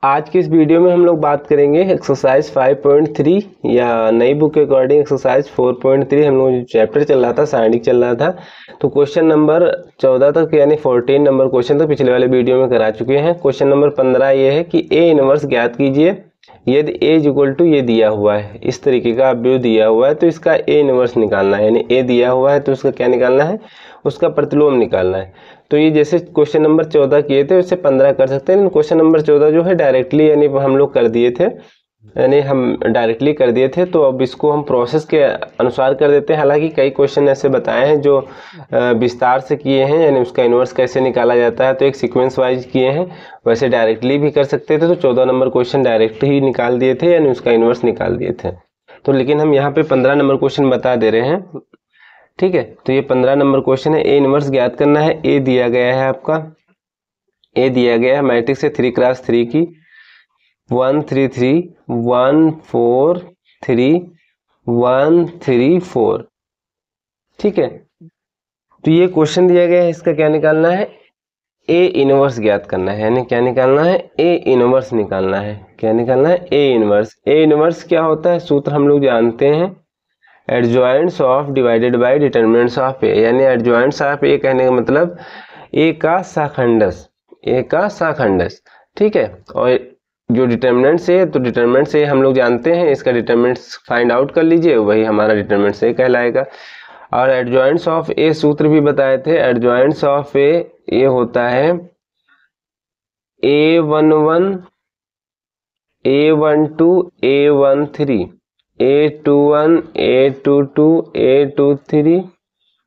आज की इस वीडियो में हम लोग बात करेंगे एक्सरसाइज 5.3 या नई बुक के अकॉर्डिंग एक्सरसाइज 4.3। हम लोग जो चैप्टर चल रहा था साइंटिक चल रहा था, तो क्वेश्चन नंबर 14 तक यानी 14 नंबर क्वेश्चन तो पिछले वाले वीडियो में करा चुके हैं। क्वेश्चन नंबर 15 ये है कि ए इनवर्स ज्ञात कीजिए यदि ए इज इक्वल टू ये दिया हुआ है, इस तरीके का व्यू दिया हुआ है तो इसका ए इनवर्स निकालना है। यानी ए दिया हुआ है तो उसका क्या निकालना है, उसका प्रतिलोम निकालना है। तो ये जैसे क्वेश्चन नंबर 14 किए थे उससे 15 कर सकते हैं, लेकिन क्वेश्चन नंबर 14 जो है डायरेक्टली यानी हम लोग कर दिए थे, यानी हम डायरेक्टली कर दिए थे। तो अब इसको हम प्रोसेस के अनुसार कर देते हैं। हालांकि कई क्वेश्चन ऐसे बताए हैं जो विस्तार से किए हैं, यानी उसका इन्वर्स कैसे निकाला जाता है तो एक सीक्वेंस वाइज किए हैं। वैसे डायरेक्टली भी कर सकते थे, तो 14 नंबर क्वेश्चन डायरेक्ट ही निकाल दिए थे, यानी उसका इन्वर्स निकाल दिए थे। तो लेकिन हम यहाँ पे 15 नंबर क्वेश्चन बता दे रहे हैं, ठीक है। तो ये 15 नंबर क्वेश्चन है, ए इनवर्स ज्ञात करना है। ए दिया गया है आपका, ए दिया गया है मैट्रिक्स है 3x3 की 1 3 3 1 4 3 1 3 4, ठीक है। तो ये क्वेश्चन दिया गया है, इसका क्या निकालना है, ए इनवर्स ज्ञात करना है। यानी क्या निकालना है, ए इनवर्स निकालना है। क्या निकालना है, ए इनवर्स। ए इनवर्स क्या होता है, सूत्र हम लोग जानते हैं, adjoints of divided by determinants of A. यानी एडजॉइंट्स ऑफ ए कहने का मतलब ए का शाखंडस, ए का शाखंडस, ठीक है। और जो डिटरमिनेंट्स है तो डिटरमिनेंट्स ए हम लोग जानते हैं, इसका डिटरमिनेंट्स फाइंड आउट कर लीजिए, वही हमारा डिटरमिनेंट्स ए कहलाएगा। और एडजॉइंट्स ऑफ ए सूत्र भी बताए थे, एडजॉइंट्स ऑफ ए ये होता है A11 A12 A13 A21 A22 A23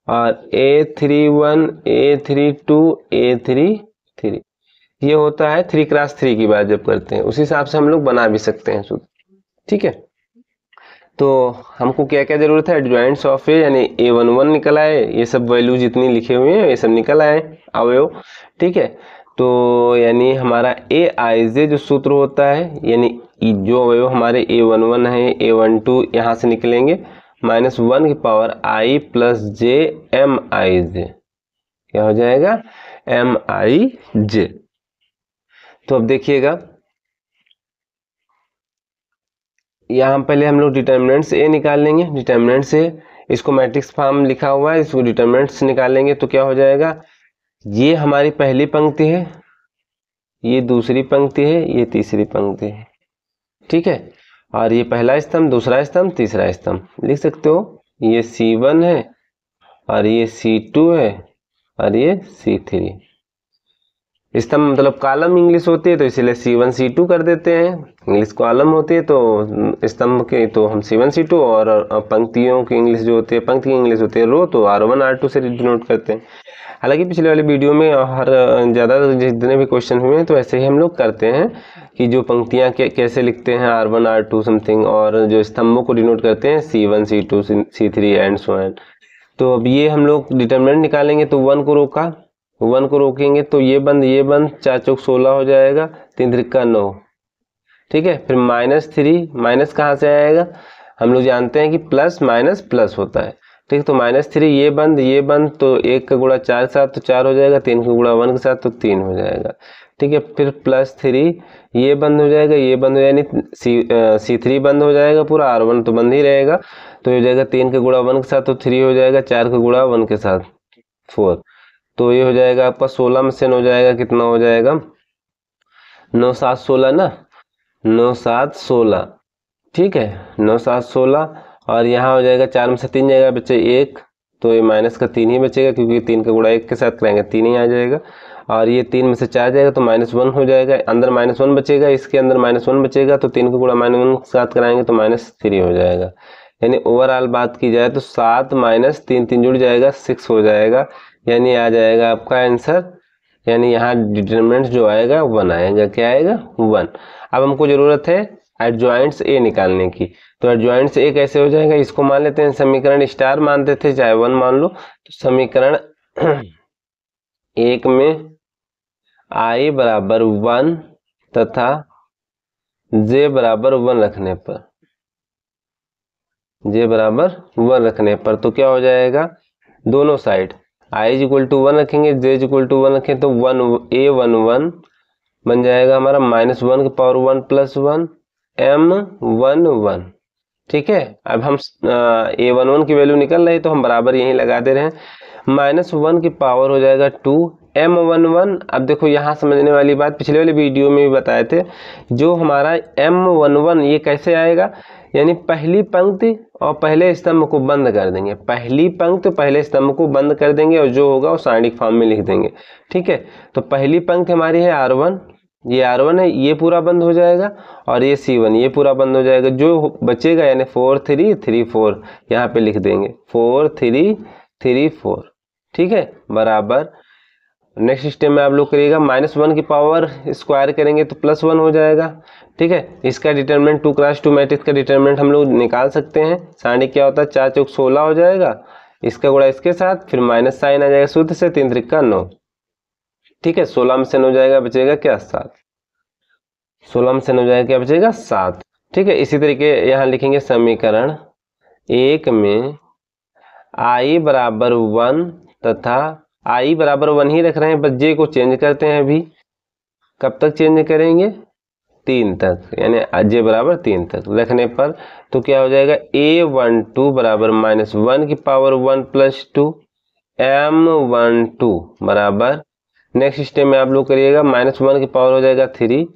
और A31 A32 A33। ये होता है 3x3 की बात जब करते हैं, उस हिसाब से हम लोग बना भी सकते हैं सूत्र, ठीक है। तो हमको क्या क्या जरूरत है, एडजॉइंट्स ऑफ ए यानी A11 निकल आए, ये सब वैल्यू जितनी लिखे हुए हैं ये सब निकल आए अवयव, ठीक है। तो यानी हमारा ए आई जे जो सूत्र होता है, यानी जो अवयव हमारे A11 है A12 यहाँ से निकलेंगे -1 की पावर आई प्लस जे एम आई जे, क्या हो जाएगा, एम आई जे। तो अब देखिएगा यहाँ पहले हम लोग डिटर्मिनेंट्स ए निकाल लेंगे। डिटर्मिनेंट्स ए, इसको मैट्रिक्स फॉर्म लिखा हुआ है, इसको डिटर्मिनेंट्स निकालेंगे तो क्या हो जाएगा, ये हमारी पहली पंक्ति है, ये दूसरी पंक्ति है, ये तीसरी पंक्ति है, ठीक है। और ये पहला स्तंभ, दूसरा स्तंभ, तीसरा स्तंभ लिख सकते हो। ये C1 है और ये C2 है और ये C3। स्तंभ मतलब कॉलम इंग्लिश होती है तो इसलिए C1 C2 कर देते हैं, इंग्लिश कॉलम होती है तो स्तंभ के तो हम C1 C2, और पंक्तियों की इंग्लिश जो होती है, पंक्ति की इंग्लिश होती है रो, तो R1 R2 से डिनोट करते हैं। हालांकि पिछले वाले वीडियो में हर ज़्यादा जितने भी क्वेश्चन हुए हैं तो ऐसे ही हम लोग करते हैं कि जो पंक्तियाँ कैसे लिखते हैं R1 R2 समथिंग, और जो स्तंभों को डिनोट करते हैं C1 C2 C3 and so on. तो अब ये हम लोग डिटरमिनेंट निकालेंगे तो 1 को रोका, 1 को रोकेंगे तो ये बंद 4 चौक 16 हो जाएगा, 3 त्रिका 9, ठीक है। फिर -3, माइनस कहाँ से आएगा, हम लोग जानते हैं कि प्लस माइनस प्लस होता है, ठीक। तो -3 ये बंद तो 1 का गुणा 4 के साथ तो 4 हो जाएगा, 3 का गुणा 1 के साथ तो 3 हो जाएगा, ठीक है। फिर +3 ये बंद हो जाएगा, ये बंद हो यानी C3 बंद हो जाएगा पूरा, R1 तो बंद ही रहेगा, तो हो जाएगा 3 का गुणा 1 के साथ तो 3 हो जाएगा, 4 का गुणा 1 के साथ 4, तो ये हो जाएगा आपका 16 में से 9 जाएगा, कितना हो जाएगा, 9 7 16 ना, 9 7 16, ठीक है, 9 7 16। और यहाँ हो जाएगा 4 में से 3 जाएगा, बच्चे 1, तो ये माइनस का 3 ही बचेगा क्योंकि 3 का गुणा 1 के साथ करेंगे 3 ही आ जाएगा। और ये 3 में से 4 जाएगा तो -1 हो जाएगा, अंदर -1 बचेगा, इसके अंदर -1 बचेगा, तो 3 का गुणा -1 के साथ कराएंगे तो -3 हो जाएगा। यानी ओवरऑल बात की जाए तो 7 - 3 3 जुड़ जाएगा 6 हो जाएगा, यानी आ जाएगा आपका आंसर, यानी यहाँ डिटरमिनेंट जो आएगा 1 आएगा, क्या आएगा 1। अब हमको जरूरत है एडजॉइंट्स ए निकालने की, तो एडजॉइंट्स ए कैसे हो जाएगा, इसको मान लेते हैं समीकरण स्टार मानते थे, चाहे 1 मान लो, तो समीकरण 1 में i बराबर 1 तथा j बराबर 1 रखने पर, j बराबर 1 रखने पर तो क्या हो जाएगा, दोनों साइड i = 1 रखेंगे, j = 1 रखें तो 1 A11 बन जाएगा हमारा -1 की पावर 1 + 1 m11। ठीक है, अब हम a11 की वैल्यू निकल रही तो हम बराबर यहीं लगा दे रहे हैं। -1 की पावर हो जाएगा 2 m11। अब देखो यहाँ समझने वाली बात, पिछले वाले वीडियो में भी बताए थे, जो हमारा m11 ये कैसे आएगा, यानी पहली पंक्ति और पहले स्तंभ को बंद कर देंगे, पहली पंक्ति पहले स्तंभ को बंद कर देंगे और जो होगा वो सारणिक फॉर्म में लिख देंगे। ठीक है, तो पहली पंक्ति हमारी है R1, ये R1 है, ये पूरा बंद हो जाएगा, और ये C1 ये पूरा बंद हो जाएगा। जो बचेगा यानी 4 3 3 4 यहाँ पे लिख देंगे 4 3 3 4। ठीक है, बराबर नेक्स्ट स्टेप में आप लोग करिएगा, -1 की पावर स्क्वायर करेंगे तो +1 हो जाएगा। ठीक है, इसका डिटरमिनेंट 2 × 2 मैट्रिक्स का डिटरमिनेंट हम लोग निकाल सकते हैं। सारणी क्या होता है, 4 × 4 = 16 हो जाएगा, इसका गुणा इसके साथ, फिर माइनस साइन आ जाएगा सूत्र से, 3 × 3 = 9। ठीक है, 16 में से 9 जाएगा, बचेगा क्या 7। 16 में से 9 जाएगा, क्या बचेगा 7। ठीक है, इसी तरीके यहाँ लिखेंगे समीकरण 1 में i बराबर 1 तथा i बराबर 1 ही रख रहे हैं, बस j को चेंज करते हैं। अभी कब तक चेंज करेंगे, 3 तक, यानी j बराबर 3 तक रखने पर तो क्या हो जाएगा, a12 बराबर -1 की पावर 1 + 2 m12 बराबर, नेक्स्ट स्टेप में आप लोग करिएगा, -1 की पावर हो जाएगा 3।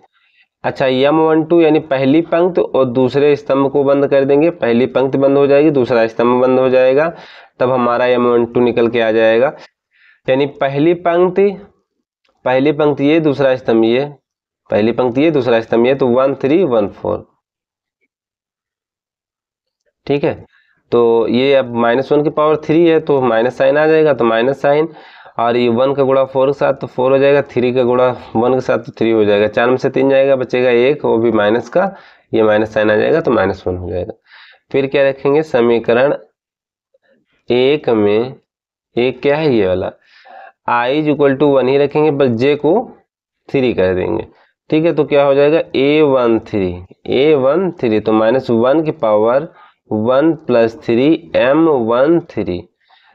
अच्छा, m12 यानी पहली पंक्ति और दूसरे स्तंभ को बंद कर देंगे, पहली पंक्ति बंद हो जाएगी, दूसरा स्तंभ बंद हो जाएगा, तब हमारा m12 निकल के आ जाएगा। यानी पहली पंक्ति ये, दूसरा स्तंभ ये, पहली पंक्ति ये, दूसरा स्तंभ ये, तो 1 3 1 4। ठीक है, तो ये अब -1 की पावर 3 है तो माइनस साइन आ जाएगा, तो माइनस साइन, और ये 1 का गुणा 4 के साथ तो 4 हो जाएगा, 3 का गुणा 1 के साथ तो 3 हो जाएगा, 4 में से 3 जाएगा, बचेगा 1, वो भी माइनस का, ये माइनस साइन आ जाएगा तो -1 हो जाएगा। फिर क्या रखेंगे, समीकरण 1 में एक क्या है, ये वाला i = 1 ही रखेंगे, बस j को 3 कर देंगे। ठीक है, तो क्या हो जाएगा, a13 तो -1 की पावर 1 + 3 m13।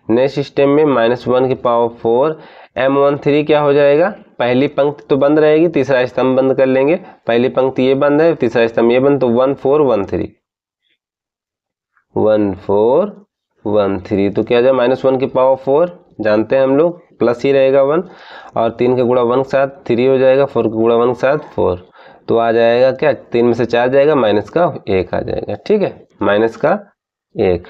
नेक्स्ट स्टेप में -1 की पावर 4 m13 क्या हो जाएगा, पहली पंक्ति तो बंद रहेगी, तीसरा स्तंभ बंद कर लेंगे, पहली पंक्ति ये बंद है, तीसरा स्तंभ ये बंद, तो 1 4 1 3 1 4 1 3, तो क्या हो जाएगा, -1 की पावर 4 जानते हैं हम लोग, प्लस ही रहेगा 1, और 3 का गुणा 1 के साथ 3 हो जाएगा, 4 का गुणा 1 के साथ 4, तो आ जाएगा क्या, 3 में से 4 जाएगा, माइनस का 1 आ जाएगा। ठीक है, माइनस का 1।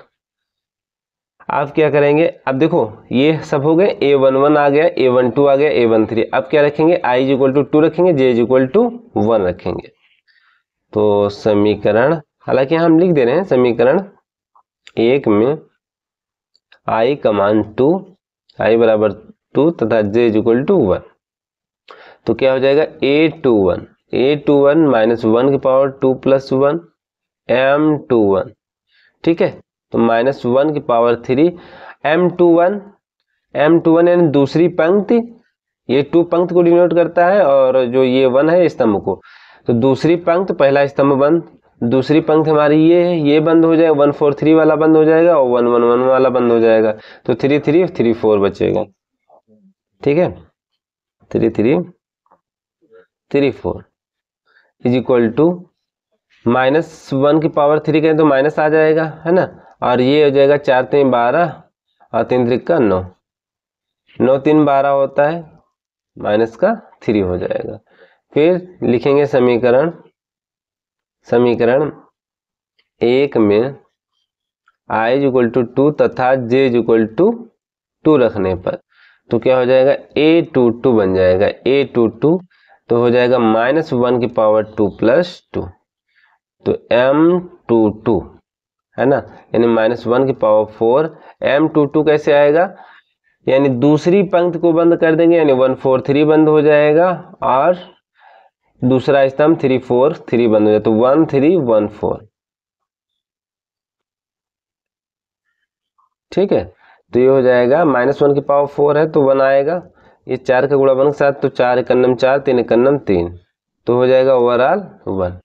अब क्या करेंगे, अब देखो ये सब हो गए, a11 आ गया, a12 आ गया, a13, अब क्या रखेंगे, i = 2 रखेंगे, j = 1 रखेंगे। तो समीकरण, हालांकि हम लिख दे रहे हैं, समीकरण 1 में i का मान 2, i बराबर 2 तथा j = 1, तो क्या हो जाएगा, a21 -1 की पावर 2 + 1 m21। ठीक है, तो -1 की पावर 3 m21 यानी दूसरी पंक्ति, ये 2 पंक्ति को डिनोट करता है, और जो ये 1 है स्तंभ को, तो दूसरी पंक्ति पहला स्तंभ बंद, दूसरी पंक्ति हमारी ये है, ये बंद हो जाएगा, 1 4 3 वाला बंद हो जाएगा, और 1 1 1 वाला बंद हो जाएगा, तो 3 3 3 4 बचेगा। ठीक है, 3 3 3 4 = -1 की पावर 3 करें तो माइनस आ जाएगा, है ना, और ये हो जाएगा 4 3 12 और 3 3 9, 9 3 12 होता है, माइनस का 3 हो जाएगा। फिर लिखेंगे समीकरण 1 में i = 2 तथा j = 2 रखने पर तो क्या हो जाएगा, a22 बन जाएगा, a22 तो हो जाएगा -1 की पावर 2 + 2, तो m22 है ना, यानी -1 की पावर 4 m22 कैसे आएगा, यानी दूसरी पंक्ति को बंद कर देंगे, यानी 1 4 3 बंद हो जाएगा, और दूसरा स्तंभ 3 4 3 बंद हो जाएगा, तो 1 3 1 4। ठीक है, तो ये हो जाएगा, -1 की पावर 4 है तो 1 आएगा, ये 4 का गुणा 1 के साथ, तो 4 × 1 = 4 3 × 1 = 3, तो हो जाएगा ओवरऑल 1।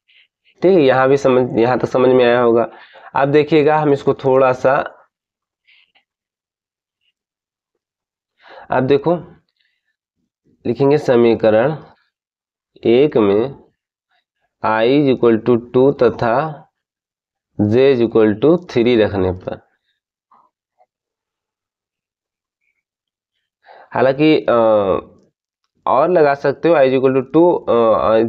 ठीक है, यहाँ भी यहाँ तक समझ में आया होगा। अब देखिएगा, हम इसको थोड़ा सा, अब देखो लिखेंगे समीकरण एक में i इज इक्वल टू 2 तथा j इज इक्वल टू 3 रखने पर। हालांकि और लगा सकते हो, i इज इक्वल टू 2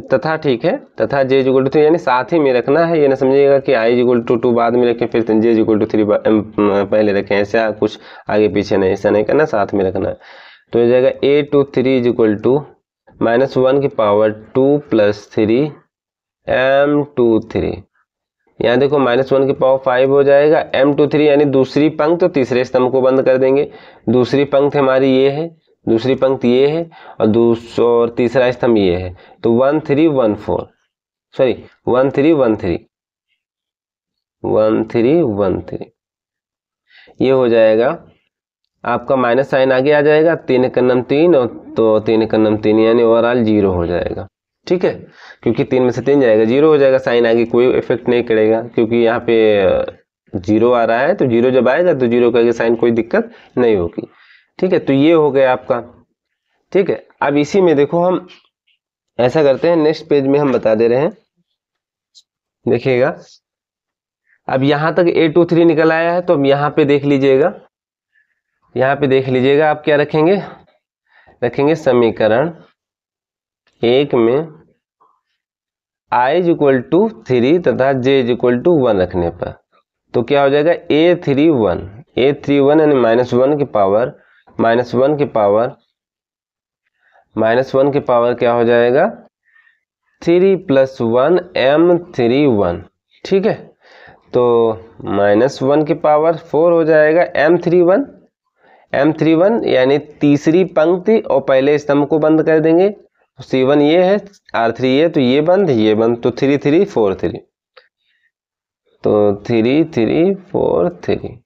तथा, ठीक है, तथा j इज इक्वल टू 3, यानी साथ ही में रखना है। ये ना समझिएगा कि i इज इक्वल टू 2 बाद में रखें फिर j इज इक्वल टू 3 पहले रखें, ऐसा कुछ आगे पीछे नहीं, ऐसा नहीं करना, साथ में रखना है। तो हो जाएगा a23 इज इक्वल टू -1 की पावर 2 + 3 m23। यहाँ देखो -1 की पावर 5 हो जाएगा, m23 यानी दूसरी पंक्ति तो तीसरे स्तंभ को बंद कर देंगे। दूसरी पंक्ति हमारी ये है, दूसरी पंक्ति ये है, और तीसरा स्तंभ ये है, तो 1314, सॉरी 1313 1313 ये हो जाएगा आपका, माइनस साइन आगे आ जाएगा, 3 × 3 और तो 3 × 3 यानी ओवरऑल 0 हो जाएगा। ठीक है, क्योंकि 3 में से 3 जाएगा, 0 हो जाएगा, साइन आगे कोई इफेक्ट नहीं करेगा, क्योंकि यहाँ पे 0 आ रहा है, तो 0 जब आएगा तो 0 का साइन कोई दिक्कत नहीं होगी। ठीक है, तो ये हो गया आपका। ठीक है, अब इसी में देखो हम ऐसा करते हैं, नेक्स्ट पेज में हम बता दे रहे हैं, देखिएगा। अब यहाँ तक a23 निकल आया है, तो अब यहाँ पे देख लीजिएगा, यहाँ पे देख लीजिएगा आप क्या रखेंगे, रखेंगे समीकरण 1 में i इज इक्वल टू 3 तथा j इज इक्वल टू 1 रखने पर, तो क्या हो जाएगा a31 यानी -1 की पावर -1 की पावर क्या हो जाएगा 3 + 1 m31। ठीक है, तो -1 की पावर 4 हो जाएगा m31 यानी तीसरी पंक्ति और पहले स्तंभ को बंद कर देंगे। C1 ये है, R3 ये, तो ये बंद, तो 3 3 4 3, तो 3 3 4 3।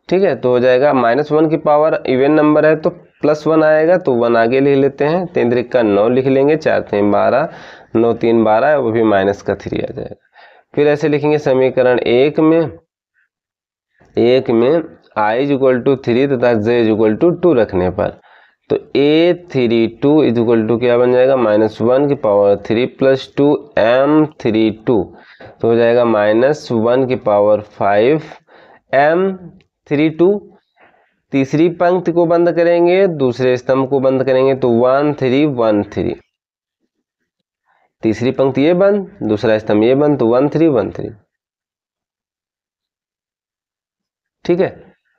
ठीक है, तो हो जाएगा -1 की पावर इवन नंबर है तो +1 आएगा, तो 1 आगे लिख लेते हैं, 3 3 का 9 लिख लेंगे, 4 3 12, 9 3 12, वो भी माइनस का 3 आ जाएगा। फिर ऐसे लिखेंगे समीकरण 1 में i इज इक्वल टू 3 तथा j इज इक्वल टू 2 रखने पर, तो a32 इज इक्वल टू क्या बन जाएगा -1 की पावर 3 + 2 m32, तो हो जाएगा -1 की पावर 5 m32। तीसरी पंक्ति को बंद करेंगे, दूसरे स्तंभ को बंद करेंगे, तो 1313, तीसरी पंक्ति ये बंद, दूसरा स्तंभ ये बंद, तो 1313। ठीक है,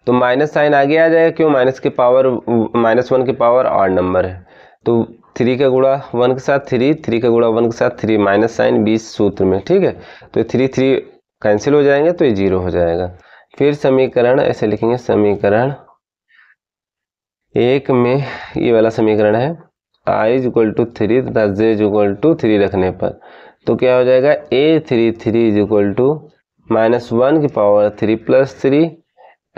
तो माइनस साइन आगे आ जाएगा, क्यों, -1 की पावर ऑड नंबर है, तो 3 का गुणा 1 के साथ 3, 3 का गुणा 1 के साथ 3, माइनस साइन 20 सूत्र में। ठीक है, तो 3 3 कैंसिल हो जाएंगे, तो ये 0 हो जाएगा। फिर समीकरण ऐसे लिखेंगे, समीकरण 1 में ये वाला समीकरण है, i इज इक्वल टू 3 तथा j इज इक्वल टू 3 रखने पर, तो क्या हो जाएगा a33 इज इक्वल टू -1 की power 3 + 3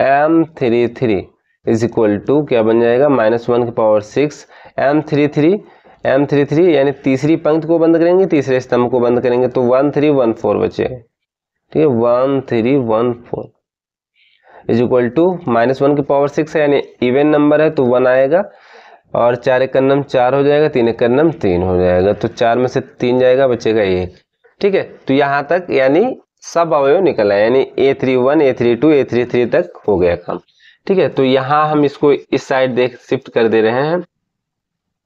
m33 is equal to क्या बन जाएगा -1 की पावर 6 m33 यानी तीसरी पंक्ति को बंद करेंगे, तीसरे स्तंभ को बंद करेंगे, तो 1314 बचेगा। ठीक है, 1314 इज इक्वल टू -1 की पावर 6 है, यानी इवन नंबर है, तो 1 आएगा, और 4 × 9 4 हो जाएगा, 3 × 9 3 हो जाएगा, तो 4 में से 3 जाएगा, बचेगा 1। ठीक है, तो यहाँ तक यानी सब अवयव निकल आए, यानी a31 a32 a33 तक हो गया काम। ठीक है, तो यहाँ हम इसको इस साइड शिफ्ट कर दे रहे हैं,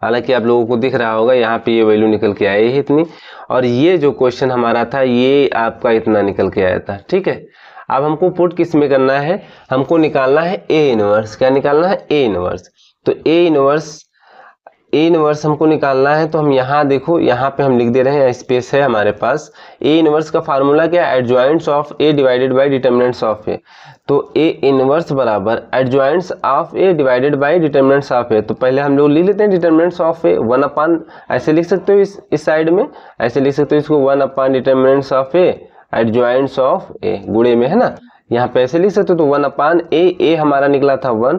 हालांकि आप लोगों को दिख रहा होगा यहाँ पे ये वैल्यू निकल के आई है इतनी, और ये जो क्वेश्चन हमारा था ये आपका इतना निकल के आया था। ठीक है, अब हमको पुट किस में करना है, हमको निकालना है A इनवर्स। क्या निकालना है, A इनवर्स। तो A इनवर्स हमको निकालना है, तो हम यहाँ देखो, यहाँ पे हम लिख दे रहे हैं, स्पेस है हमारे पास। A इनवर्स का फार्मूला क्या है, adjoints of A divided by determinants of A। तो A इनवर्स बराबर adjoints of A divided by determinants of A। तो पहले हम लोग लिख लेते हैं डिटर्मिनेंट्स ऑफ A 1/, ऐसे लिख सकते हो इस साइड में, ऐसे लिख सकते हो इसको 1/, determinants of A adjoints of A, गुणे में है ना, यहाँ पे ऐसे लिख सकते हो, तो 1/A, A हमारा निकला था 1,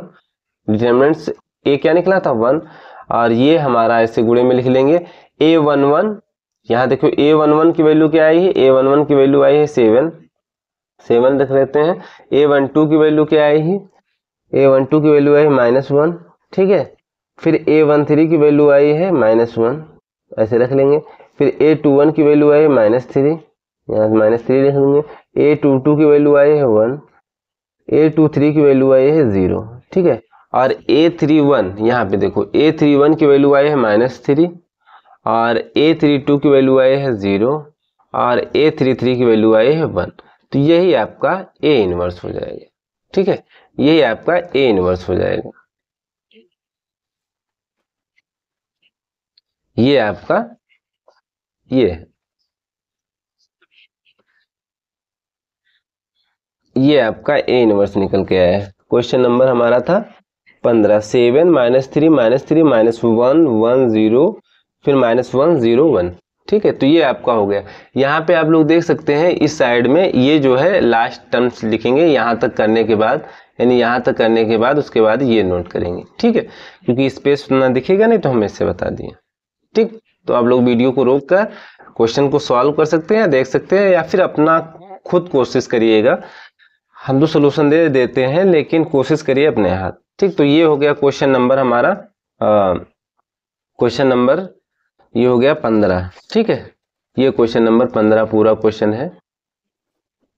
डिटर्मिनेंट्स A क्या निकला था 1, और ये हमारा ऐसे गुणे में लिख लेंगे A11। यहाँ देखो A11 की वैल्यू क्या आई है, A11 की वैल्यू आई है 7 देख लेते हैं। A12 की वैल्यू क्या आई है, A12 की वैल्यू आई है -1। ठीक है, फिर A13 की वैल्यू आई है -1, ऐसे रख लेंगे। फिर A21 की वैल्यू आई है -3, यहाँ -3 लिख देंगे। A22 की वैल्यू आई है 1, A23 की वैल्यू आई है 0, ठीक है। और A31 यहाँ पे देखो, A31 की वैल्यू आई है -3 और A32 की वैल्यू आई है 0 और A33 की वैल्यू आई है 1। तो यही आपका A इनवर्स हो जाएगा, ठीक है, यही आपका A इनवर्स हो जाएगा। ये आपका ये आपका A इनवर्स निकल के आया है। क्वेश्चन नंबर हमारा था 15, 7 -3 -3 -1 1 0 फिर -1 0 1, ठीक है। तो ये आपका हो गया। यहाँ पे आप लोग देख सकते हैं इस साइड में ये जो है लास्ट टर्म्स लिखेंगे यहाँ तक करने के बाद, यानी यहाँ तक करने के बाद उसके बाद ये नोट करेंगे, ठीक है, क्योंकि स्पेस ना दिखेगा नहीं तो हम इससे बता दिए, ठीक। तो आप लोग वीडियो को रोक कर क्वेश्चन को सॉल्व कर सकते हैं, देख सकते हैं, या फिर अपना खुद कोशिश करिएगा। हम तो सोल्यूशन दे देते हैं लेकिन कोशिश करिए अपने हाथ, ठीक। तो ये हो गया क्वेश्चन नंबर हमारा, क्वेश्चन नंबर ये हो गया 15, ठीक है। ये क्वेश्चन नंबर 15 पूरा क्वेश्चन है।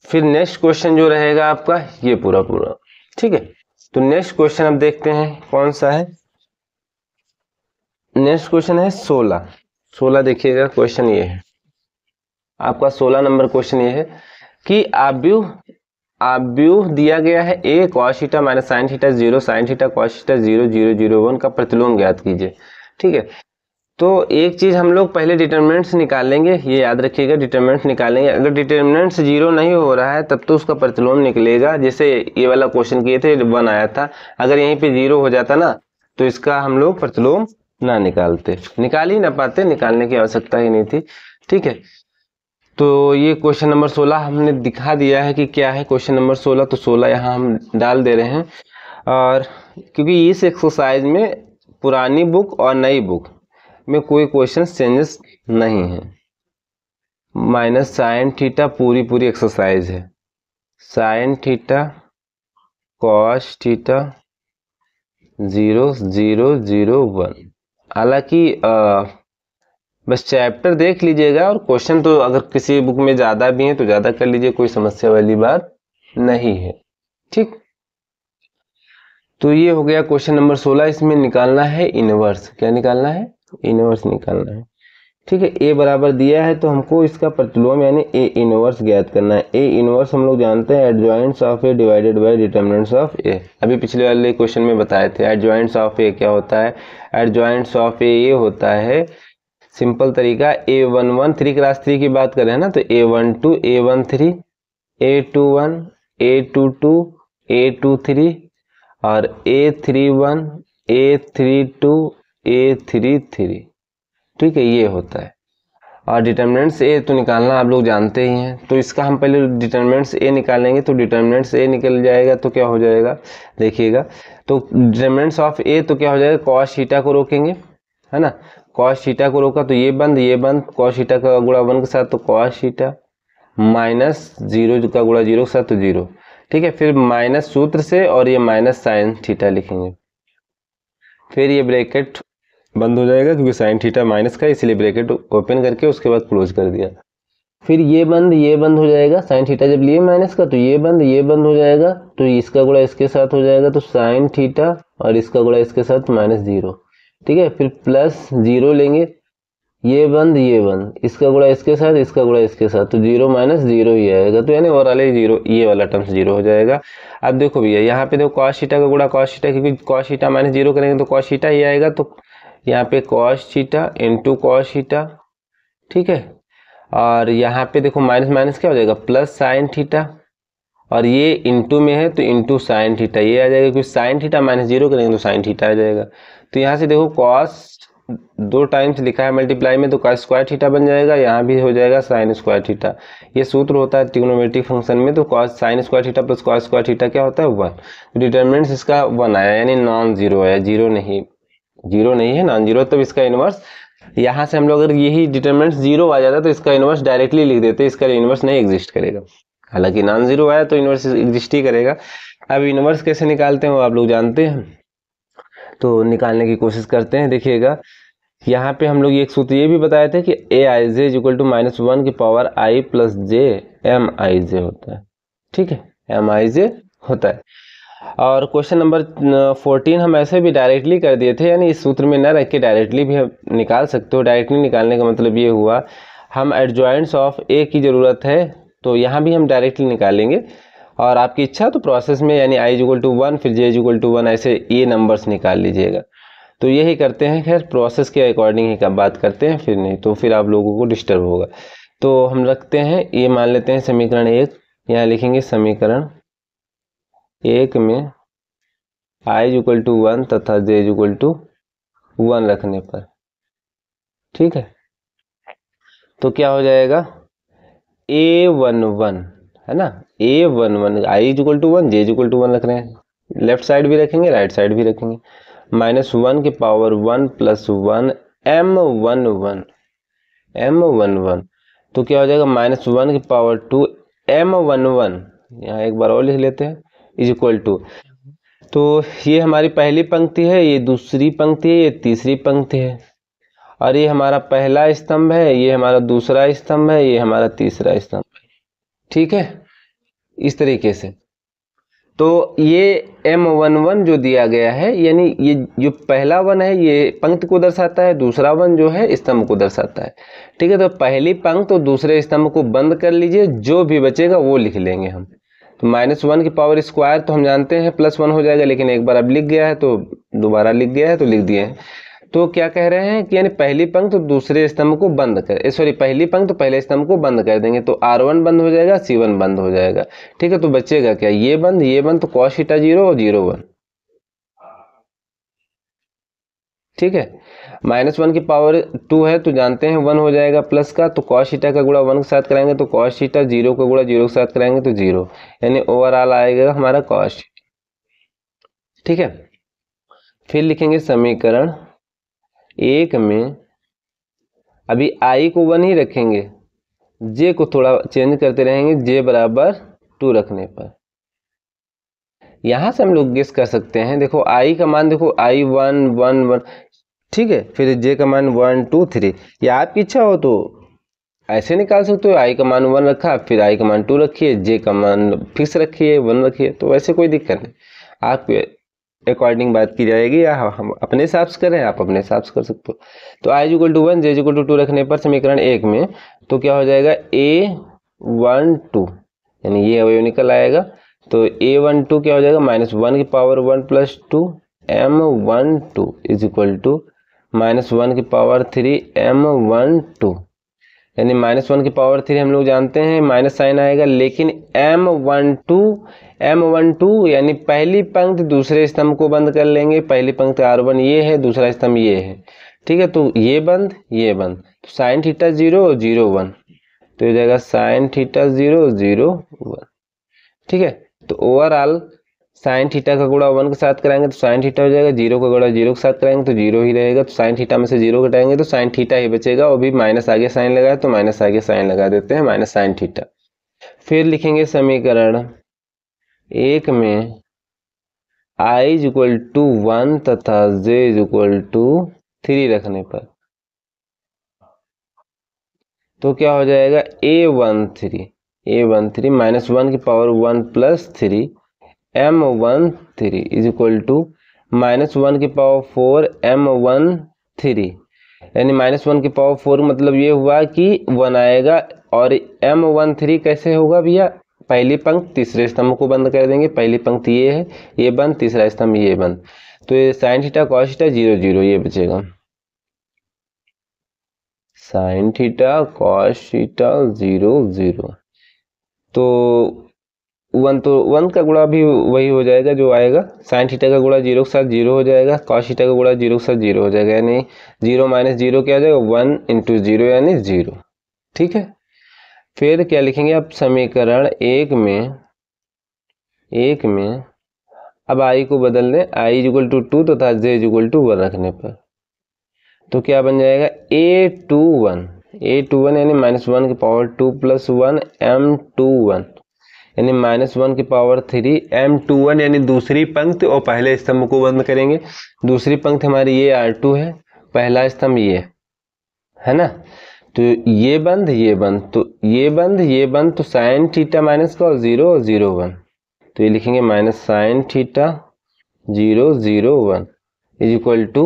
फिर नेक्स्ट क्वेश्चन जो रहेगा आपका ये पूरा, ठीक है। तो नेक्स्ट क्वेश्चन अब देखते हैं कौन सा है। नेक्स्ट क्वेश्चन है 16 देखिएगा। क्वेश्चन ये है आपका 16 नंबर क्वेश्चन ये है कि आव्यूह दिया गया है A cos theta minus sine theta 0 sine theta cos theta 0 0 0 1 का प्रतिलोम ज्ञात कीजिए, ठीक है। तो एक चीज हम लोग पहले डिटरमिनेंट्स निकाल लेंगे, ये याद रखिएगा, डिटरमिनेंट्स निकालेंगे। अगर डिटरमिनेंट्स 0 नहीं हो रहा है तब तो उसका प्रतिलोम निकलेगा। जैसे ये वाला क्वेश्चन किए थे 1 आया था, अगर यहीं पे 0 हो जाता ना तो इसका हम लोग प्रतिलोम ना निकालते, निकाल ही ना पाते, निकालने की आवश्यकता ही नहीं थी, ठीक है। तो ये क्वेश्चन नंबर 16 हमने दिखा दिया है कि क्या है क्वेश्चन नंबर 16। तो 16 यहाँ हम डाल दे रहे हैं, और क्योंकि इस एक्सरसाइज में पुरानी बुक और नई बुक में कोई क्वेश्चन चेंजेस नहीं है। माइनस साइन थीटा पूरी एक्सरसाइज है, साइन थीटा कॉस थीटा 0 0 0 1। हालांकि बस चैप्टर देख लीजिएगा, और क्वेश्चन तो अगर किसी बुक में ज़्यादा भी है तो ज़्यादा कर लीजिए, कोई समस्या वाली बात नहीं है, ठीक। तो ये हो गया क्वेश्चन नंबर 16। इसमें निकालना है इनवर्स, क्या निकालना है, इनवर्स निकालना है, ठीक है। ए बराबर दिया है तो हमको इसका प्रतिलोम यानी ए इनवर्स ज्ञात करना है। ए इनवर्स हम लोग जानते हैं adjoints of A divided by determinants of A. अभी पिछले वाले क्वेश्चन में बताए थे एडजॉइंट्स ऑफ ए क्या होता है। एडजॉइंट्स ऑफ ए ये होता है, सिंपल तरीका, A11 3x3 की बात करें ना तो A12 A13 A21 A22 A23 और A31 A32 A33, ठीक है, ये होता है। और डिटरमिनेंट्स ए तो निकालना आप लोग जानते ही हैं, तो इसका हम पहले डिटरमिनेंट्स ए निकालेंगे। तो डिटरमिनेंट्स ए निकल जाएगा तो क्या हो जाएगा देखिएगा। तो डिटरमिनेंट्स ऑफ ए तो क्या हो जाएगा, कॉस थीटा को रोकेंगे, है ना, कॉस थीटा को रोका तो ये बंद कॉस थीटा का गुणा 1 के साथ तो कॉस थीटा माइनस 0 का गुणा 0 के साथ तो 0, ठीक है। फिर माइनस सूत्र से और ये माइनस साइन थीटा लिखेंगे, फिर ये ब्रैकेट बंद हो जाएगा क्योंकि साइन थीटा माइनस का, इसलिए ब्रैकेट ओपन करके उसके बाद क्लोज कर दिया। फिर ये बंद हो जाएगा, साइन थीटा जब लिए माइनस का तो ये बंद हो जाएगा, तो इसका गुणा इसके साथ हो जाएगा तो साइन थीटा और इसका गुणा इसके साथ -0, ठीक है। फिर प्लस 0 लेंगे, ये बंद इसका गुणा इसके साथ, इसका गुणा इसके साथ, तो 0 - 0 ही आएगा, तो यानी ओवरऑल 0, ये वाला टर्म्स 0 हो जाएगा। अब देखो भैया यहाँ पे देखो कॉस थीटा का गुणा कॉस थीटा, क्योंकि कॉस थीटा -0 करेंगे तो कॉस थीटा ही आएगा, तो यहाँ पे cos theta into cos theta, ठीक है। और यहाँ पे देखो माइनस माइनस क्या हो जाएगा, प्लस साइन थीटा, और ये इंटू में है तो इंटू साइन थीटा ये आ जाएगा, क्योंकि साइन थीटा -0 करेंगे तो साइन थीटा आ जाएगा। तो यहाँ से देखो कॉस 2 टाइम्स लिखा है मल्टीप्लाई में तो कॉस स्क्वायर थीटा बन जाएगा, यहाँ भी हो जाएगा साइन स्क्वायर थीटा। ये सूत्र होता है ट्रिग्नोमेट्रिक फंक्शन में, तो cos sine square theta plus cos square theta क्या होता है 1। डिटरमिनेंट्स इसका 1 आया, यानी नॉन जीरो आया, जीरो नहीं है, नॉन जीरो। तब इसका इनवर्स, यहाँ से हम लोग अगर यही डिटरमिनेंट्स 0 आ जाता तो इसका इनवर्स डायरेक्टली लिख देते, इसका इनवर्स नहीं एग्जिस्ट करेगा। हालांकि नॉन जीरो आया तो इनवर्स एग्जिस्ट ही करेगा। अब इनवर्स कैसे निकालते हैं वो आप लोग जानते हैं, तो निकालने की कोशिश करते हैं। देखिएगा यहाँ पे हम लोग एक सूत्र ये भी बताए थे कि ए आई जे इक्वल टू -1 की पावर आई प्लस जे एम आई जे होता है। ठीक है, एम आई जे होता है। और क्वेश्चन नंबर 14 हम ऐसे भी डायरेक्टली कर दिए थे, यानी इस सूत्र में न रख के डायरेक्टली भी हम निकाल सकते हो। डायरेक्टली निकालने का मतलब ये हुआ हम एडजॉइंट्स ऑफ ए की ज़रूरत है तो यहाँ भी हम डायरेक्टली निकालेंगे, और आपकी इच्छा तो प्रोसेस में यानी आई इक्वल टू 1 फिर जे इक्वल टू 1 ऐसे ये नंबर्स निकाल लीजिएगा। तो यही करते हैं, खैर प्रोसेस के अकॉर्डिंग ही का बात करते हैं, फिर नहीं तो फिर आप लोगों को डिस्टर्ब होगा। तो हम रखते हैं, ये मान लेते हैं समीकरण 1, यहाँ लिखेंगे समीकरण 1 में आई इक्वल टू 1 तथा जे इक्वल टू 1 रखने पर। ठीक है, तो क्या हो जाएगा A11 है ना, A11 i equal to 1 j equal to 1 रख रहे हैं, लेफ्ट साइड भी रखेंगे राइट साइड भी रखेंगे, -1 की पावर 1 प्लस 1 M11 M11, तो क्या हो जाएगा -1 की पावर 2 M11, यहाँ एक बार और लिख लेते हैं, इज इक्वल टू, तो ये हमारी पहली पंक्ति है, ये दूसरी पंक्ति है, ये तीसरी पंक्ति है, और ये हमारा पहला स्तंभ है, ये हमारा दूसरा स्तंभ है, ये हमारा तीसरा स्तंभ है। ठीक है, इस तरीके से। तो ये M11 जो दिया गया है, यानी ये जो पहला वन है ये पंक्ति को दर्शाता है, दूसरा वन जो है स्तंभ को दर्शाता है। ठीक है, तो पहली पंक्ति और दूसरे स्तंभ को बंद कर लीजिए, जो भी बचेगा वो लिख लेंगे हम। तो -1 की पावर स्क्वायर तो हम जानते हैं +1 हो जाएगा, लेकिन एक बार अब लिख गया है तो दोबारा लिख गया है तो लिख दिए हैं। तो क्या कह रहे हैं कि यानी पहली पंक्ति तो दूसरे स्तंभ को बंद कर, सॉरी पहली पंक्ति तो पहले स्तंभ को बंद कर देंगे, तो R1 बंद हो जाएगा, C1 बंद हो जाएगा। ठीक है, तो बचेगा क्या, ये बंद तो cos थीटा 0 और 0 1। ठीक है, -1 की पावर 2 है तो जानते हैं 1 हो जाएगा प्लस का, तो cos थीटा का गुणा 1 के साथ कराएंगे तो cos थीटा, 0 का गुणा 0 के साथ कराएंगे तो 0, यानी ओवरऑल आएगा हमारा cos। ठीक है, फिर लिखेंगे समीकरण 1 में, अभी आई को 1 ही रखेंगे, जे को थोड़ा चेंज करते रहेंगे, जे बराबर 2 रखने पर। यहां से हम लोग गेस कर सकते हैं, देखो आई का मान देखो आई 1 1 1, ठीक है, फिर जे का मान 1 2 3, या आपकी इच्छा हो तो ऐसे निकाल सकते हो, आई का मान 1 रखा फिर आई का मान 2 रखिए, जे का मान फिक्स रखिए 1 रखिए, तो वैसे कोई दिक्कत नहीं, आप अकॉर्डिंग बात की जाएगी, या हम अपने हिसाब से करें आप अपने हिसाब से कर सकते हो। तो i equal to 1 j equal to 2 रखने पर समीकरण 1 में तो क्या हो जाएगा A12, यानी ये अवयव निकल आएगा, तो A12 क्या हो जाएगा -1 की power 1 plus 2 M12 is equal to -1 की पावर 3 M12, यानी -1 की पावर 3 हम लोग जानते हैं माइनस साइन आएगा, लेकिन M12 यानी पहली पंक्ति दूसरे स्तंभ को बंद कर लेंगे, पहली पंक्ति R1 ये है, दूसरा स्तंभ ये है। ठीक है, तो ये बंद तो साइन थीटा 0 और 0 1, तो हो जाएगा साइन थीटा 0 0 1। ठीक है, तो ओवरऑल साइन थीटा का गुणा 1 के साथ कराएंगे तो साइन थीटा हो जाएगा, 0 का गुणा 0 के साथ कराएंगे तो 0 ही रहेगा, तो साइन थीटा में से 0 घटाएंगे तो साइन थीटा ही बचेगा, और भी माइनस आगे साइन लगा है तो माइनस आगे साइन लगा देते हैं, माइनस साइन थीटा। फिर लिखेंगे समीकरण 1 में आई इक्वल टू 1 तथा जे इक्वल टू 3 रखने पर, तो क्या हो जाएगा A13 -1 की power 1 plus 3 M13 is equal to -1 की पावर 4 M13, यानी -1 की पावर 4 मतलब ये हुआ कि 1 आएगा, और M13 कैसे होगा भैया, पहली पंक्ति तीसरे स्तंभ को बंद कर देंगे, पहली पंक्ति ये है ये बंद, तीसरा स्तंभ ये बंद, तो ये साइन थीटा कॉस थीटा 0 0 ये बचेगा, साइन थीटा कॉस थीटा 0 0, तो 1 का गुणा भी वही हो जाएगा जो आएगा, साइन थीटा का गुणा 0 के साथ 0 हो जाएगा, कॉस थीटा का गुणा 0 के साथ 0 हो जाएगा, यानी 0 - 0 क्या हो जाएगा 1 × 0 यानी 0। ठीक है, फिर क्या लिखेंगे अब समीकरण 1 में अब आई को बदल दें, आई इक्वल टू 2 तथा जे इक्वल टू 1 रखने पर, तो क्या बन जाएगा A21 यानी -1 की पावर 2 प्लस 1 M21, यानी -1 की पावर 3 M21, यानी दूसरी पंक्ति और पहले स्तंभ को बंद करेंगे, दूसरी पंक्ति हमारी ये R2 है, पहला स्तंभ ये है ना, तो ये बंद ये बंद, तो ये बंद ये बंद, तो साइन थीटा माइनस का 0 और 0 1, तो ये लिखेंगे minus sine theta 0 0 1 is equal to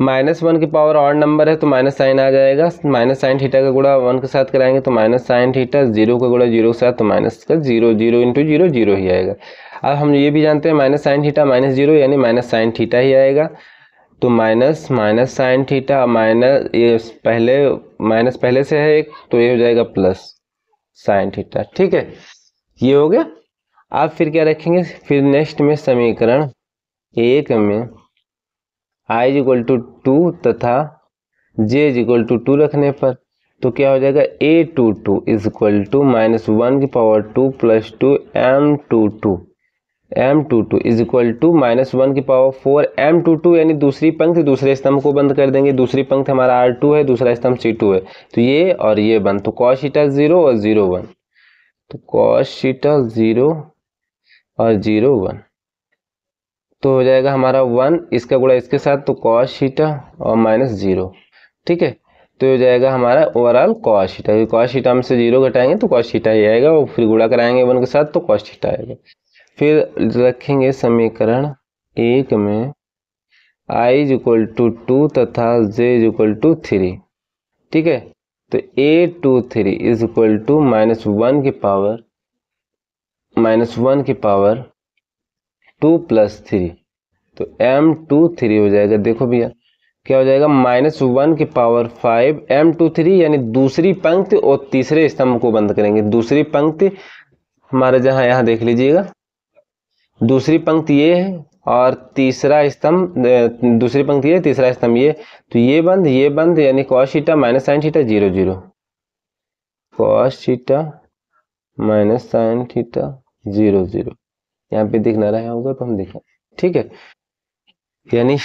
-1 की पावर ऑड नंबर है तो माइनस साइन आ जाएगा, माइनस साइन थीटा का गुणा 1 के साथ कराएंगे तो माइनस साइन थीटा, 0 का गुणा 0 के साथ तो माइनस का 0 0 इंटू 0 0 ही आएगा। अब हम ये भी जानते हैं माइनस साइन थीटा माइनस 0 यानी माइनस साइन थीटा ही आएगा, तो minus minus sine theta minus, ये माइनस पहले से है एक, तो ये हो जाएगा प्लस साइन थीटा। ठीक है, ये हो गया। आप फिर क्या रखेंगे, फिर नेक्स्ट में समीकरण 1 में i इक्वल टू 2 तथा j इक्वल टू 2 रखने पर तो क्या हो जाएगा, a22 इज इक्वल टू -1 की power 2 plus 2 m22 is equal to -1 की पावर 4 m22, यानी दूसरी पंक्ति दूसरे स्तंभ को बंद कर देंगे। दूसरी पंक्ति हमारा r2 है, दूसरा स्तंभ c2 है, तो ये और ये बंद, तो cos थीटा 0 और 0 1, तो cos थीटा 0 और 0 1, तो हो जाएगा हमारा 1, इसका गुणा इसके साथ तो cos थीटा और माइनस 0। ठीक है, तो हो जाएगा हमारा overall cos theta, cos theta में से 0 घटाएंगे तो cos थीटा ही आएगा, और फिर गुणा कराएंगे 1 के साथ तो cos थीटा आएगा। फिर रखेंगे समीकरण 1 में i इक्वल टू 2 तथा j इक्वल टू 3। ठीक है, तो a23 इज इक्वल टू -1 की पावर 2 प्लस 3, तो m23 हो जाएगा। देखो भैया क्या हो जाएगा, -1 की पावर 5 m23, यानी दूसरी पंक्ति और तीसरे स्तंभ को बंद करेंगे। दूसरी पंक्ति हमारे जहां यहाँ देख लीजिएगा, दूसरी पंक्ति ये है और तीसरा स्तंभ, दूसरी पंक्ति ये तीसरा स्तंभ ये, तो ये बंद यानी cos theta minus sine theta 0 0, cos theta minus sine theta 0 0, यहाँ पे दिख ना रहा होगा तो हम दिखा। ठीक है, यानी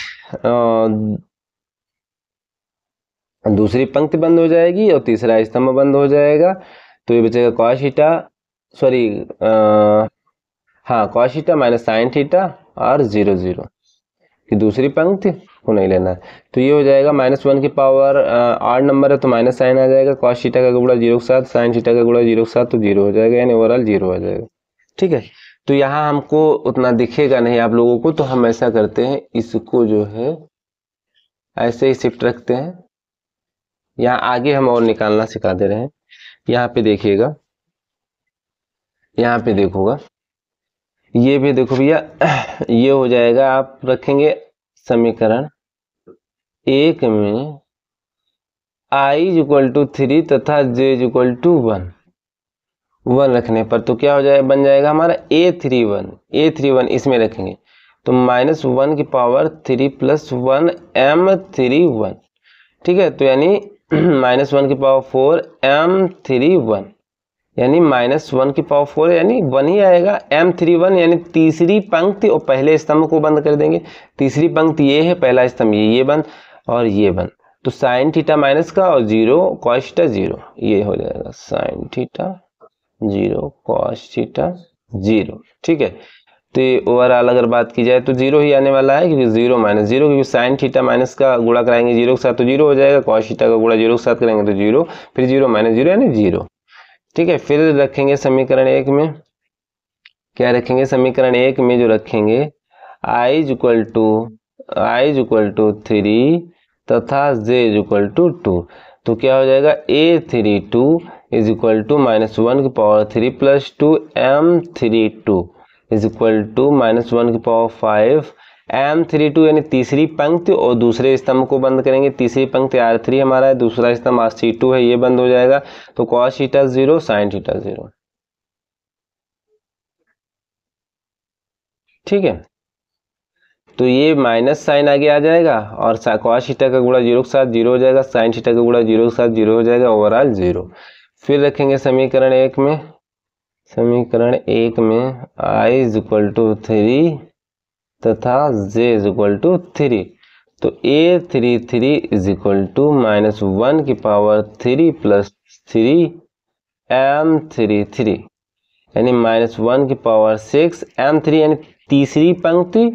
दूसरी पंक्ति बंद हो जाएगी और तीसरा स्तंभ बंद हो जाएगा, तो ये बचेगा cos थीटा, सॉरी हाँ cos theta minus sine theta और 0 0 की दूसरी पंक्ति को नहीं लेना है, तो ये हो जाएगा -1 की पावर ऑड नंबर है तो माइनस साइन आ जाएगा, cos थीटा का गुणा 0 के साथ, साइन थीटा का गुणा 0 के साथ तो 0 हो जाएगा, यानी ओवरऑल 0 आ जाएगा। ठीक है, तो यहाँ हमको उतना दिखेगा नहीं आप लोगों को, तो हम ऐसा करते हैं, इसको जो है ऐसे ही शिफ्ट रखते हैं, यहाँ आगे हम और निकालना सिखा दे रहे हैं। यहाँ पे देखिएगा, यहाँ पे देखोगा, ये भी देखो भैया, ये हो जाएगा, आप रखेंगे समीकरण 1 में i इक्वल टू 3 तथा j इक्वल टू 1 रखने पर तो क्या हो जाएगा, बन जाएगा हमारा a31 इसमें रखेंगे तो -1 की पावर 3 प्लस 1 m31। ठीक है, तो यानी -1 की पावर 4 m31, यानी -1 की पावर 4 यानी 1 ही आएगा, m31 यानी तीसरी पंक्ति और पहले स्तंभ को बंद कर देंगे। तीसरी पंक्ति ये है, पहला स्तंभ ये बंद और ये बंद, तो साइन थीटा माइनस का और 0 cos थीटा 0, ये हो जाएगा साइन थीटा 0 cos थीटा 0। ठीक है, तो ओवरऑल अगर बात की जाए तो 0 ही आने वाला है, क्योंकि 0 माइनस 0, क्योंकि साइन थीटा माइनस का गुणा कराएंगे 0 के साथ तो 0 हो जाएगा, cos थीटा का गुणा 0 के साथ करेंगे तो 0, फिर 0 माइनस 0 यानी 0। ठीक है, फिर रखेंगे समीकरण 1 में, क्या रखेंगे समीकरण 1 में जो रखेंगे i इक्वल टू 3 तथा j इक्वल टू 2, तो क्या हो जाएगा, a32 इज इक्वल टू -1 की power 3 plus 2 m32 is equal to -1 की पावर 5 m32, यानी तीसरी पंक्ति और दूसरे स्तंभ को बंद करेंगे। तीसरी पंक्ति r3 हमारा है, दूसरा स्तंभ r2 है, ये बंद हो जाएगा, तो cos थीटा 0 साइन थीटा 0। ठीक है, तो ये माइनस साइन आगे आ जाएगा और cos थीटा का गुणा 0 के साथ 0 हो जाएगा, साइन थीटा का गुणा 0 के साथ 0 हो जाएगा, ओवरऑल 0। फिर रखेंगे समीकरण 1 में, i इक्वल टू 3 तथा j इक्वल टू 3, तो a33 इज इक्वल टू -1 की पावर 3 प्लस 3 m33, यानी -1 की पावर 6 m3, यानी तीसरी पंक्ति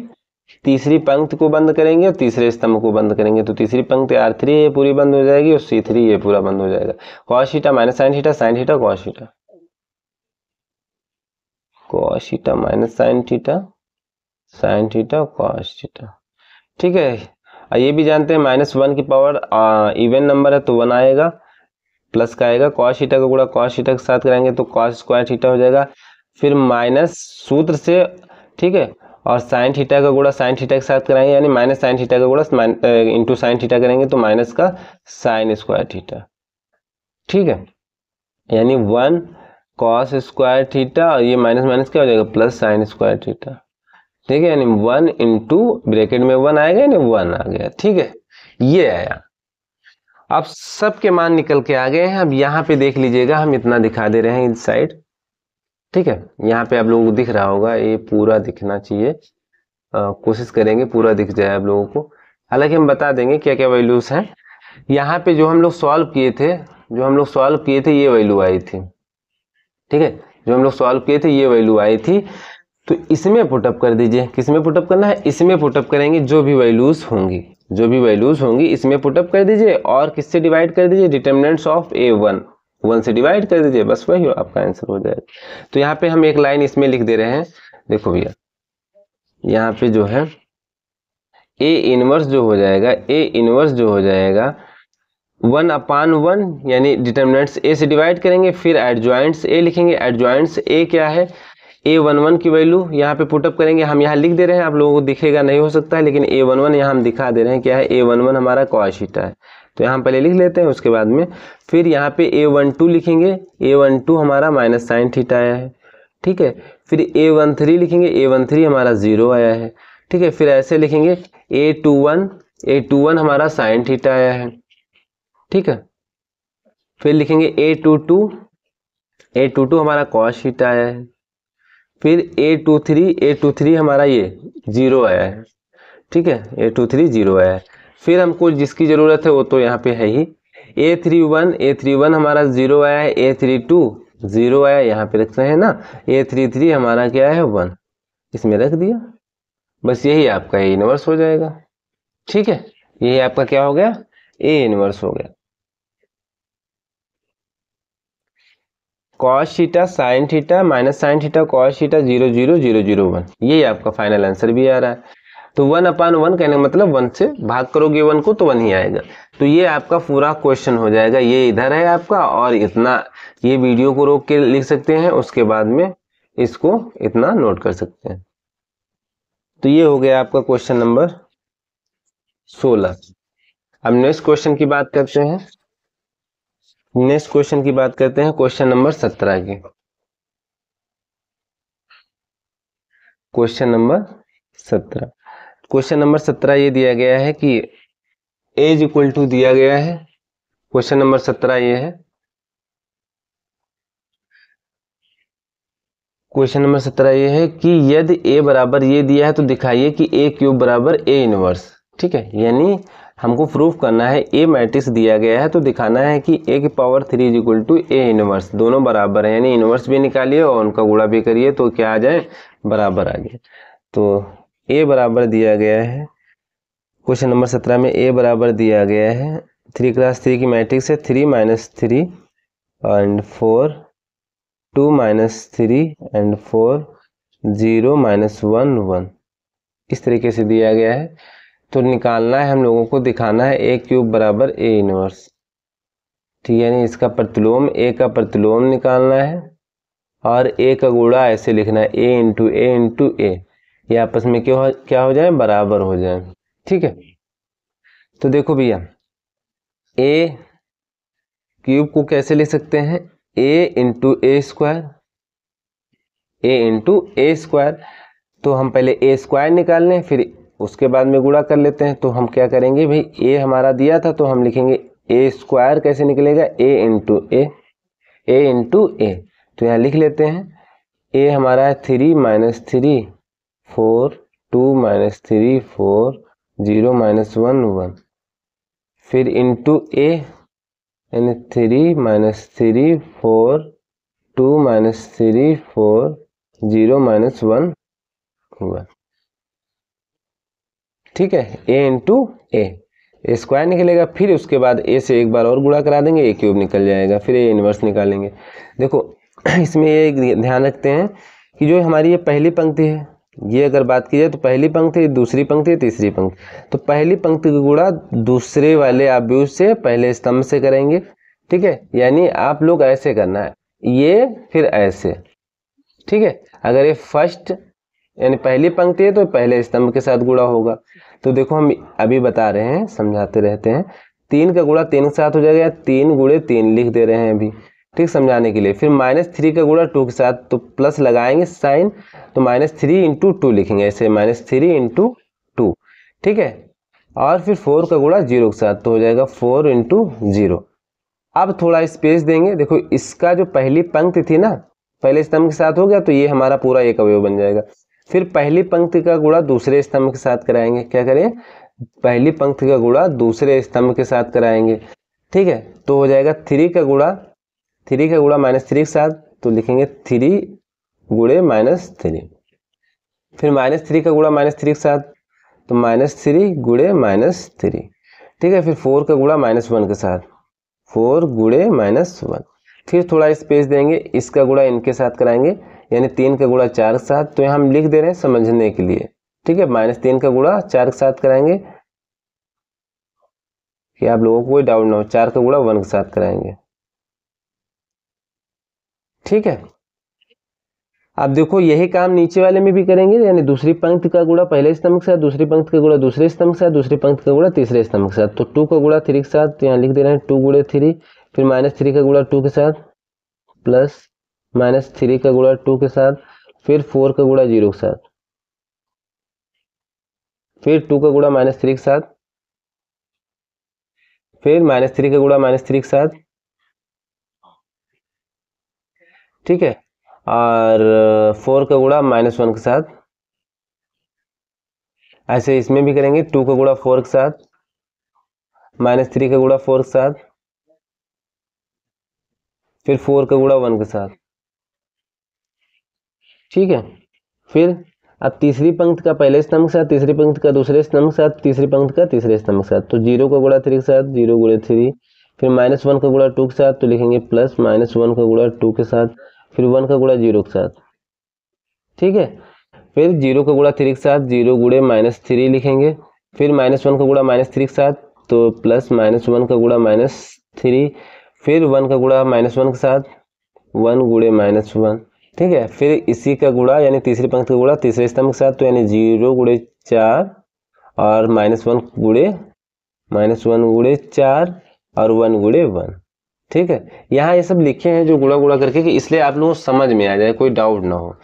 तीसरी पंक्ति को बंद करेंगे और तीसरे स्तंभ को बंद करेंगे, तो तीसरी पंक्ति R3 ये पूरी बंद हो जाएगी और C3 ये पूरा बंद हो जाएगा। cos theta minus sine theta, sine theta cos theta, cos theta minus sine theta, sine theta cos theta. ठीक है, ये भी जानते हैं -1 की पावर इवन नंबर है तो 1 आएगा, प्लस का आएगा। cos थीटा का गुणा cos थीटा के साथ कराएंगे तो cos स्क्वायर थीटा हो जाएगा, फिर माइनस सूत्र से, ठीक है, और साइन थीटा का गुणा साइन थीटा के साथ कराएंगे, यानी माइनस साइन थीटा का गुणा इंटू साइन थीटा करेंगे तो माइनस का साइन स्क्वायर थीटा। ठीक है, यानी 1 cos स्क्वायर थीटा और ये माइनस माइनस क्या हो जाएगा, प्लस साइन स्क्वायर थीटा। ठीक है, यानी 1 इंटू ब्रैकेट में 1 आएगा, यानी 1 आ गया। ठीक है, ये आया। अब सबके मान निकल के आ गए हैं। अब यहाँ पे देख लीजिएगा, हम इतना दिखा दे रहे हैं इस साइड। ठीक है, यहाँ पे आप लोगों को दिख रहा होगा, ये पूरा दिखना चाहिए, कोशिश करेंगे पूरा दिख जाए आप लोगों को। हालांकि हम बता देंगे क्या क्या वैल्यूज हैं। यहाँ पे जो हम लोग सॉल्व किए थे ये वैल्यू आई थी। ठीक है, जो हम लोग सॉल्व किए थे ये वैल्यू आई थी, तो इसमें पुटअप कर दीजिए। किसमें पुटअप करना है, इसमें पुटअप करेंगे, जो भी वैल्यूज होंगी इसमें पुटअप कर दीजिए और किससे डिवाइड कर दीजिए, डिटरमिनेंट्स ऑफ A1 1 से डिवाइड कर दीजिए, बस वही आपका आंसर हो जाएगा। तो यहाँ पे हम एक लाइन इसमें लिख दे रहे हैं, देखो भैया, यहाँ पे जो है A इनवर्स जो हो जाएगा 1/1, यानी डिटरमिनेंट्स A से डिवाइड करेंगे, फिर एडजॉइंट्स A लिखेंगे। एडजॉइंट्स A क्या है, A11 की वैल्यू यहाँ पे पुटअप करेंगे। हम यहाँ लिख दे रहे हैं, आप लोगों को दिखेगा नहीं हो सकता है, लेकिन A11 यहाँ हम दिखा दे रहे हैं क्या है, A11 हमारा cos थीटा है, तो यहाँ पहले लिख लेते हैं, उसके बाद में फिर यहाँ पे A12 लिखेंगे। A12 हमारा माइनस साइन थीटा आया है। ठीक है, फिर A13 लिखेंगे, A13 हमारा 0 आया है। ठीक है, फिर ऐसे लिखेंगे A21 हमारा साइन थीटा आया है। ठीक है, फिर लिखेंगे A22 हमारा cos थीटा आया है। फिर A23 हमारा ये 0 आया है। ठीक है, A23 0 आया है। फिर हमको जिसकी जरूरत है वो तो यहाँ पे है ही, A31 हमारा 0 आया है, A32 0 आया, यहाँ पे रख रहे हैं ना। A33 हमारा क्या है 1, इसमें रख दिया, बस यही आपका A इनवर्स हो जाएगा। ठीक है, यही आपका क्या हो गया, A इनवर्स हो गया। cos theta sine theta minus sine theta cos theta 0 0 0 0 1, यही आपका फाइनल आंसर भी आ रहा है। तो 1/1 कहने का मतलब 1 से भाग करोगे 1 को तो 1 ही आएगा। तो ये आपका पूरा क्वेश्चन हो जाएगा, ये इधर है आपका, और इतना ये वीडियो को रोक के लिख सकते हैं, उसके बाद में इसको इतना नोट कर सकते हैं। तो ये हो गया आपका क्वेश्चन नंबर 16। अब नेक्स्ट क्वेश्चन की बात करते हैं, क्वेश्चन नंबर 17 की। क्वेश्चन नंबर 17 ये दिया गया है कि एज इक्वल टू दिया गया है। क्वेश्चन नंबर 17 ये है, कि यदि A बराबर ये दिया है तो दिखाइए कि A³ बराबर A इनवर्स। ठीक है, यानी हमको प्रूफ करना है, A मैट्रिक्स दिया गया है तो दिखाना है कि A की power 3 is equal to A inverse, दोनों बराबर है, यानी इनवर्स भी निकालिए और उनका गुणा भी करिए तो क्या आ जाए, बराबर आ जाए। तो A बराबर दिया गया है, क्वेश्चन नंबर 17 में A बराबर दिया गया है 3 क्रॉस 3 की मैट्रिक्स है, 3 - 3 एंड 4, 2 - 3 एंड 4, 0 - 1 1, इस तरीके से दिया गया है। तो निकालना है हम लोगों को, दिखाना है A³ बराबर A इनवर्स। ठीक है, यानी इसका प्रतिलोम, A का प्रतिलोम निकालना है और A का गुणा ऐसे लिखना है, A इंटू A, ये आपस में क्या हो जाए, बराबर हो जाए। ठीक है, तो देखो भैया, A³ को कैसे लिख सकते हैं, A इंटू A स्क्वायर, तो हम पहले A स्क्वायर निकाल लें, फिर उसके बाद में गुणा कर लेते हैं। तो हम क्या करेंगे भाई, A हमारा दिया था तो हम लिखेंगे A स्क्वायर, कैसे निकलेगा, A इंटू A, तो यहाँ लिख लेते हैं, A हमारा है 3 - 3 4, 2 - 3 4, 0 - 1 1, फिर इंटू A, यानी 3 - 3 4, 2 - 3 4, 0 - 1 1, ठीक है, ए इंटू ए स्क्वायर निकलेगा। फिर उसके बाद ए से एक बार और गुणा करा देंगे, ए क्यूब निकल जाएगा। फिर ए इनवर्स निकालेंगे। देखो इसमें ये ध्यान रखते हैं कि जो हमारी ये पहली पंक्ति है, ये अगर बात की जाए तो पहली पंक्ति, दूसरी पंक्ति, तीसरी पंक्ति, तो पहली पंक्ति का गुणा दूसरे वाले आव्यूह से पहले स्तंभ से करेंगे। ठीक है, यानी आप लोग ऐसे करना है, ये फिर ऐसे। ठीक है, अगर ये फर्स्ट यानी पहली पंक्ति है तो पहले स्तंभ के साथ गुणा होगा। तो देखो हम अभी बता रहे हैं, समझाते रहते हैं। 3 का गुणा 3 के साथ हो जाएगा, 3 गुणे 3 लिख दे रहे हैं अभी, ठीक, समझाने के लिए। फिर -3 का गुणा 2 के साथ, तो प्लस लगाएंगे साइन, तो -3 इंटू 2 लिखेंगे ऐसे, -3 इंटू 2। ठीक है, और फिर 4 का गुणा 0 के साथ, तो हो जाएगा 4 इंटू 0। अब थोड़ा स्पेस देंगे। देखो इसका जो पहली पंक्ति थी ना, पहले स्तंभ के साथ हो गया, तो ये हमारा पूरा एक अवयव बन जाएगा। फिर पहली पंक्ति का गुणा दूसरे स्तंभ के साथ कराएंगे। क्या करें, पहली पंक्ति का गुणा दूसरे स्तंभ के साथ कराएंगे। ठीक है, तो हो जाएगा 3 का गुणा -3 के साथ, तो लिखेंगे 3 गुणे -3। फिर -3 का गुणा -3 के साथ, तो -3 गुणे -3। ठीक है, फिर 4 का गुणा -1 के साथ, 4 गुणे -1। फिर थोड़ा स्पेस देंगे, इसका गुणा इनके साथ कराएंगे, यानी 3 का गुणा 4 के साथ। तो यहाँ हम लिख दे रहे हैं समझने के लिए। ठीक है, -3 का गुणा 4 के साथ कराएंगे कि आप लोगों को कोई डाउट ना हो। 4 का गुणा 1 के साथ कराएंगे। ठीक है, अब देखो यही काम नीचे वाले में भी करेंगे, यानी दूसरी पंक्ति का गुणा पहले स्तंभ के साथ, दूसरी पंक्ति का गुणा दूसरे स्तंभ के साथ, दूसरी पंक्ति का गुणा तीसरे स्तंभ के साथ। तो 2 का गुणा 3 के साथ, तो यहाँ लिख दे रहे हैं 2 गुणे 3। फिर -3 का गुणा 2 के साथ, प्लस -3 का गुणा 2 के साथ, फिर 4 का गुणा 0 के साथ, फिर 2 का गुणा -3 के साथ, फिर -3 का गुणा -3 के साथ। ठीक है, और 4 का गुणा -1 के साथ। ऐसे इसमें भी करेंगे, 2 का गुणा 4 के साथ, -3 का गुणा 4 के साथ, फिर 4 का गुणा 1 के साथ। ठीक है, फिर अब तीसरी पंक्ति का पहले स्तंभ के साथ, तीसरी पंक्ति का दूसरे स्तंभ के साथ, तीसरी पंक्ति का तीसरे स्तंभ के साथ। तो 0 का गुणा 3 के साथ, 0 गुणे 3। फिर -1 का गुणा 2 के साथ, तो लिखेंगे प्लस -1 का गुणा 2 के साथ, फिर 1 का गुणा 0 के साथ। ठीक है, फिर 0 का गुणा 3 के साथ, 0 गुणे -3 लिखेंगे। फिर -1 का गुणा -3 के साथ, तो प्लस -1 का गुणा -3। फिर 1 का गुणा -1 के साथ, 1 गुणे -1। ठीक है, फिर इसी का गुणा यानी तीसरी पंक्ति का गुणा तीसरे स्तंभ के साथ, तो यानी 0 गुणे 4 और -1 गुणे 4 और 1 गुणे 1। ठीक है, यहाँ ये सब लिखे हैं जो गुणा करके, कि इसलिए आप लोगों को समझ में आ जाए, कोई डाउट ना हो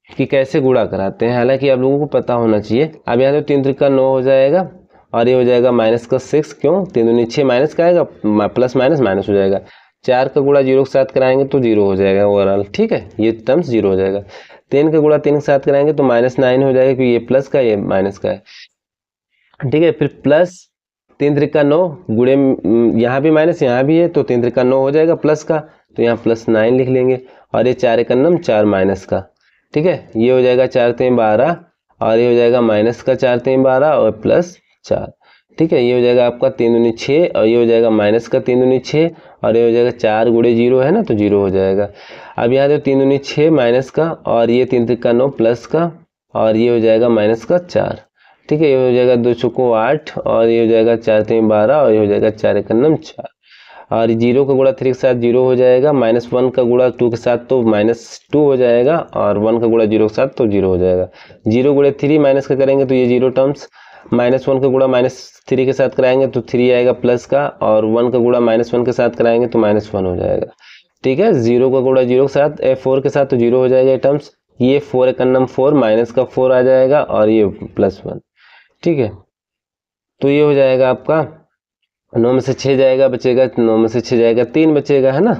कि कैसे गुणा कराते हैं। हालांकि आप लोगों को पता होना चाहिए। अब यहाँ तो 3 त्रिका 9 हो जाएगा, और ये हो जाएगा -6। क्यों, 3 दूनी 6, माइनस का आएगा, प्लस माइनस हो जाएगा। 4 का गुणा 0 के साथ कराएंगे तो 0 हो जाएगा ओवरऑल। ठीक है, ये टर्म्स 0 हो जाएगा। 3 का गुणा 3 के साथ कराएंगे तो -9 हो जाएगा, क्योंकि ये प्लस का ये माइनस का है। ठीक है, फिर प्लस 3 त्रिका 9 गुणे, यहाँ भी माइनस यहाँ भी है, तो 3 त्रिका 9 हो जाएगा प्लस का, तो यहाँ +9 लिख लेंगे। और ये 4 एकम 4 माइनस का। ठीक है, ये हो जाएगा 4 3 12, और ये हो जाएगा माइनस का 4 3 12 और +4। ठीक है, ये हो जाएगा आपका 3 दूनी 6, और ये हो जाएगा माइनस का 3 दूनी 6, और ये हो जाएगा 4 गुणे 0 है ना, तो 0 हो जाएगा। अब यहाँ तो 3 दूनी 6 माइनस का, और ये 3 त्रिका 9 प्लस का, और ये हो जाएगा माइनस का 4। ठीक है, ये हो जाएगा 2 चौको 8, और ये हो जाएगा 4 3 12, और ये हो जाएगा 4 एकम 4। और 0 का गुणा 3 के साथ 0 हो जाएगा, -1 का गुणा 2 के साथ तो -2 हो जाएगा, और 1 का गुणा 0 के साथ तो 0 हो जाएगा। 0 गुणे 3 माइनस का करेंगे तो ये 0 टर्म्स, -1 का गुणा -3 के साथ कराएंगे तो 3 आएगा प्लस का, और 1 का गुणा -1 के साथ कराएंगे तो -1 हो जाएगा। ठीक है, 0 का गुणा 0 के साथ 4 के साथ तो 0 हो जाएगा ये टर्म्स। ये 4 एकम 4 माइनस का 4 आ जाएगा, और ये +1। ठीक है, तो ये हो जाएगा आपका 9 में से 6 जाएगा, बचेगा 9 में से 6 जाएगा 3 बचेगा, है ना।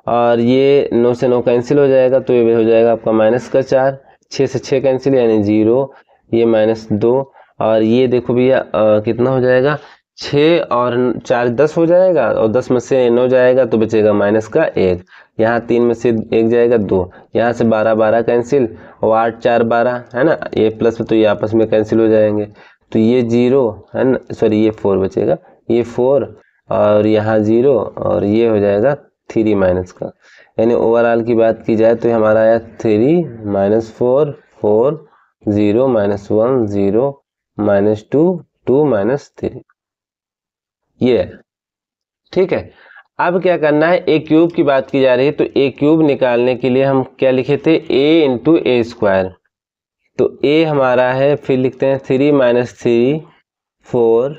और ये 9 से 9 कैंसिल हो जाएगा, तो ये हो जाएगा आपका -4। 6 से 6 कैंसिल यानी 0, ये -2, और ये देखो भैया कितना हो जाएगा, 6 और 4 10 हो जाएगा, और 10 में से 9 जाएगा तो बचेगा -1। यहाँ 3 में से 1 जाएगा 2, यहाँ से 12 12 कैंसिल, और 8 4 12 है ना, ये प्लस में तो ये आपस में कैंसिल हो जाएंगे। तो ये 0 है ना, सॉरी ये 4 बचेगा, ये 4 और यहाँ 0 और ये हो जाएगा 3 माइनस का, यानी ओवरऑल की बात की जाए तो हमारा आया 3 माइनस 4 4 0 माइनस 1 0 माइनस 2 2 माइनस 3, ये है। ठीक है, अब क्या करना है, ए क्यूब की बात की जा रही है, तो ए क्यूब निकालने के लिए हम क्या लिखे थे, ए इंटू ए स्क्वायर। तो ए हमारा है, फिर लिखते हैं 3 माइनस 3 4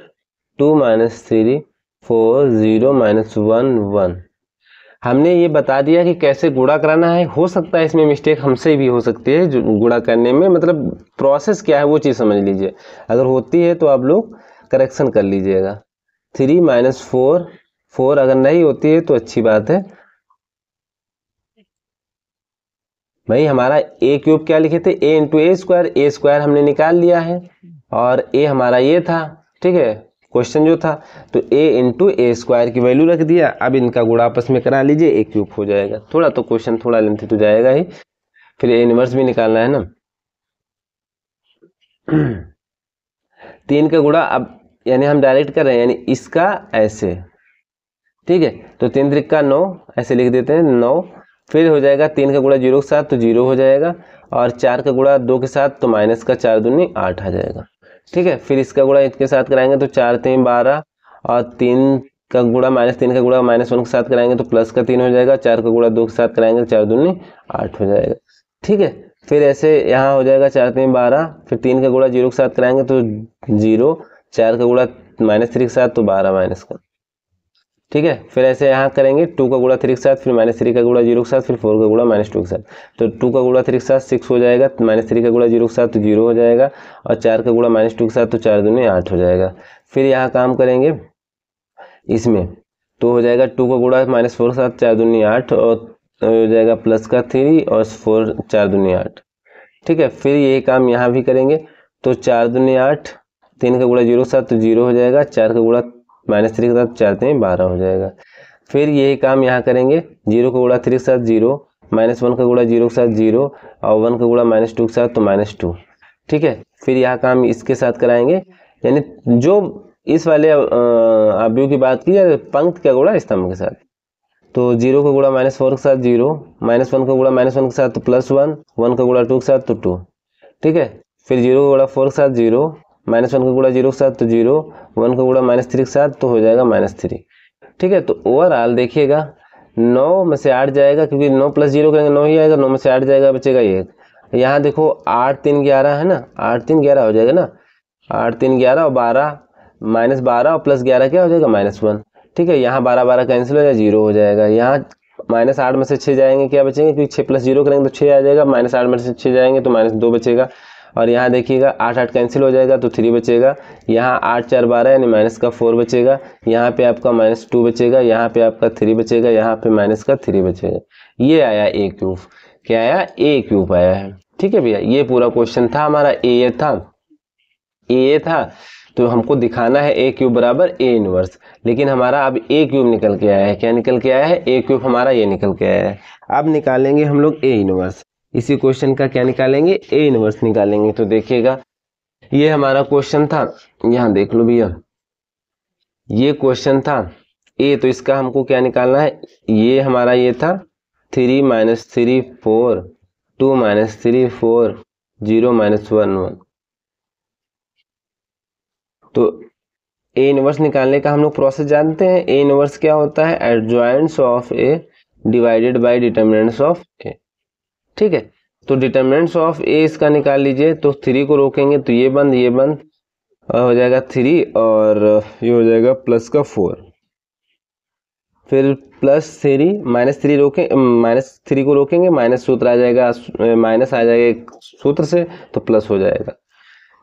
2 माइनस 3 4 0 माइनस 1 1। हमने ये बता दिया कि कैसे गुणा कराना है। हो सकता है इसमें मिस्टेक हमसे भी हो सकती है जो गुणा करने में, मतलब प्रोसेस क्या है वो चीज़ समझ लीजिए, अगर होती है तो आप लोग करेक्शन कर लीजिएगा। 3 माइनस 4 4 अगर नहीं होती है तो अच्छी बात है भाई। हमारा ए क्यूब क्या लिखे थे, ए इंटू ए स्क्वायर हमने निकाल लिया है और ए हमारा ये था। ठीक है, क्वेश्चन जो था, तो ए इंटू ए स्क्वायर की वैल्यू रख दिया। अब इनका गुणा आपस में करा लीजिए, ए क्यूब हो जाएगा। थोड़ा तो क्वेश्चन थोड़ा लेंथी तो जाएगा ही, फिर ए इनवर्स भी निकालना है ना। 3 का गुणा अब यानी हम डायरेक्ट कर रहे हैं, यानी इसका ऐसे। ठीक है, तो 3 त्रिक 9 ऐसे लिख देते हैं 9, फिर हो जाएगा 3 का गुणा 0 के साथ तो 0 हो जाएगा, और 4 का गुणा 2 के साथ तो माइनस का 4 दूनी 8 आ जाएगा। ठीक है, फिर इसका गुणा इसके साथ कराएंगे तो 4 3 12, और 3 का गुणा माइनस 3 का गुणा माइनस 1 के साथ कराएंगे तो प्लस का 3 हो जाएगा, 4 का गुणा 2 के साथ कराएंगे तो 4 दूनी 8 हो जाएगा। ठीक है, फिर ऐसे यहाँ हो जाएगा 4 3 12, फिर 3 का गुणा 0 के साथ कराएंगे तो 0, 4 का गुणा माइनस 3 के साथ तो 12 माइनस का। ठीक है, फिर ऐसे यहाँ करेंगे 2 का गुणा 3 के साथ, फिर माइनस 3 का गुणा 0 के साथ, फिर 4 का गुणा माइनस 2 के साथ, तो 2 का गुणा 3 के साथ 6 हो जाएगा, माइनस 3 का गुणा 0 के साथ तो 0 हो जाएगा, और 4 का गुणा माइनस 2 के साथ तो 4 दूनी 8 हो जाएगा। फिर यहाँ काम करेंगे इसमें, तो हो जाएगा 2 का गुणा माइनस 4 के साथ 4 दूनी 8, और हो जाएगा प्लस का 3 और 4 4 दूनी 8। ठीक है, फिर यही काम यहाँ भी करेंगे, तो 4 दूनी 8, 3 का गुणा 0 के साथ तो 0 हो जाएगा, 4 का गुणा माइनस 3 के साथ 4 3 12 हो जाएगा। फिर यही काम यहाँ करेंगे, 0 का गुणा 3 के साथ 0, माइनस 1 का गुणा 0 के साथ 0, और 1 का गुणा माइनस 2 के साथ तो माइनस 2। ठीक है, फिर यहाँ काम इसके साथ कराएंगे, यानी जो इस वाले अवयव की बात की जाए, पंक्ति का गुणा स्तंभ के साथ, तो 0 का गुणा माइनस 4 के साथ 0, माइनस 1 का गुणा माइनस 1 के साथ तो प्लस 1, 1 का गुणा 2 के साथ तो 2। ठीक है, फिर 0 का गुणा 4 के साथ 0, माइनस 1 का गुणा 0 के साथ तो 0, 1 का गुणा माइनस 3 के साथ तो हो जाएगा माइनस 3। ठीक है, तो ओवरऑल देखिएगा 9 में से 8 जाएगा, क्योंकि 9 प्लस 0 करेंगे 9 ही आएगा, 9 में से 8 जाएगा, बचेगा 1। यहाँ देखो 8 3 11 है ना, 8 3 11 हो जाएगा ना, 8 3 11 और 12 माइनस 12 और प्लस 11 क्या हो जाएगा माइनस 1। ठीक है, यहाँ 12 12 कैंसिल हो जाएगा, 0 हो जाएगा। यहाँ माइनस 8 में से 6 जाएंगे, क्या बचेंगे, क्योंकि 6 प्लस 0 करेंगे तो 6 आ जाएगा, माइनस 8 में से 6 जाएंगे तो माइनस 2 बचेगा, और यहाँ देखिएगा 8 8 कैंसिल हो जाएगा तो 3 बचेगा। यहाँ 8 4 12 यानी माइनस का 4 बचेगा, यहाँ पे आपका माइनस 2 बचेगा, यहाँ पे आपका 3 बचेगा, यहाँ पे माइनस का 3 बचेगा। ये आया ए क्यूब, क्या आया, ए क्यूब आया है। ठीक है भैया, ये पूरा क्वेश्चन था हमारा, ए था, तो हमको दिखाना है ए क्यूब बराबर ए इनवर्स, लेकिन हमारा अब ए क्यूब निकल के आया है। क्या निकल के आया है, ए क्यूब हमारा ये निकल के आया है। अब निकालेंगे हम लोग ए इनवर्स, इसी क्वेश्चन का क्या निकालेंगे, ए इनवर्स निकालेंगे। तो देखिएगा ये हमारा क्वेश्चन था, यहाँ देख लो भैया, ये क्वेश्चन था ए, तो इसका हमको क्या निकालना है, ये हमारा ये था 3 माइनस 3 4 2 माइनस 3 4 0 माइनस 1 1। तो ए इनवर्स निकालने का हम लोग प्रोसेस जानते हैं। ए इनवर्स क्या होता है, adjoints of A divided by determinants of A. ठीक है, तो डिटर्मिनेंट्स ऑफ ए इसका निकाल लीजिए, तो 3 को रोकेंगे तो ये बंद हो जाएगा 3, और ये हो जाएगा प्लस का 4, फिर प्लस 3 माइनस 3 रोकें, माइनस 3 को रोकेंगे, माइनस सूत्र आ जाएगा, माइनस आ जाएगा एक सूत्र से तो प्लस हो जाएगा।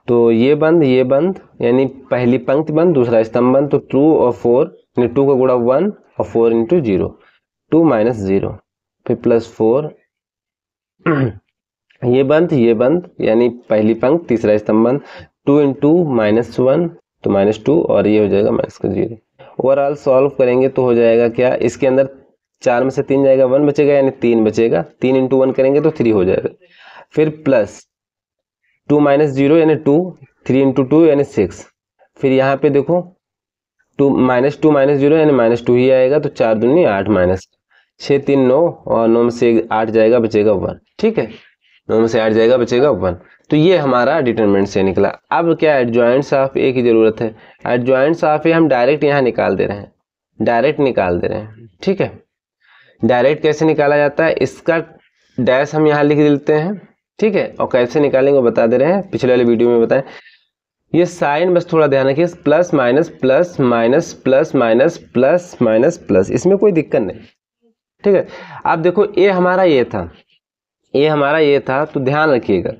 तो ये बंद यानी पहली पंक्ति बंद, दूसरा स्तंभ बंद, तो 2 और 4 यानी 2 का गुणा 1 और 4 इंटू 0, 2 माइनस 0, फिर प्लस 4 ये बंद यानी पहली पंक्ति तीसरा स्तंभ बंद, 2 इंटू माइनस 1 तो माइनस 2, और ये हो जाएगा माइनस का 0। ओवरऑल सॉल्व करेंगे तो हो जाएगा क्या, इसके अंदर 4 में से 3 जाएगा, 1 बचेगा यानी 3 बचेगा, 3 इंटू 1 करेंगे तो 3 हो जाएगा, फिर प्लस 2 माइनस 0 यानी 2, 3 इंटू 2 यानी 6। फिर यहाँ पे देखो 2 माइनस 0 यानी -2 ही आएगा, तो 4 दूनी 8 माइनस 6 3 9 और 9 में से 8 जाएगा बचेगा 1। ठीक है, 9 में से 8 जाएगा बचेगा 1। तो ये हमारा डिटरमिनेंट से निकला। अब क्या एडजॉइंट्स ऑफ ए की जरूरत है। एडजॉइंट्स ऑफ ए हम डायरेक्ट यहाँ निकाल दे रहे हैं, डायरेक्ट निकाल दे रहे हैं। ठीक है, डायरेक्ट कैसे निकाला जाता है, इसका डैश हम यहाँ लिख देते हैं। ठीक है, और कैसे निकालेंगे बता दे रहे हैं, पिछले वाले वीडियो में बताएं। ये साइन बस थोड़ा ध्यान रखिए, plus minus plus minus plus minus plus minus plus, इसमें कोई दिक्कत नहीं। ठीक है, अब देखो ए हमारा ये था, ये हमारा ये था, तो ध्यान रखिएगा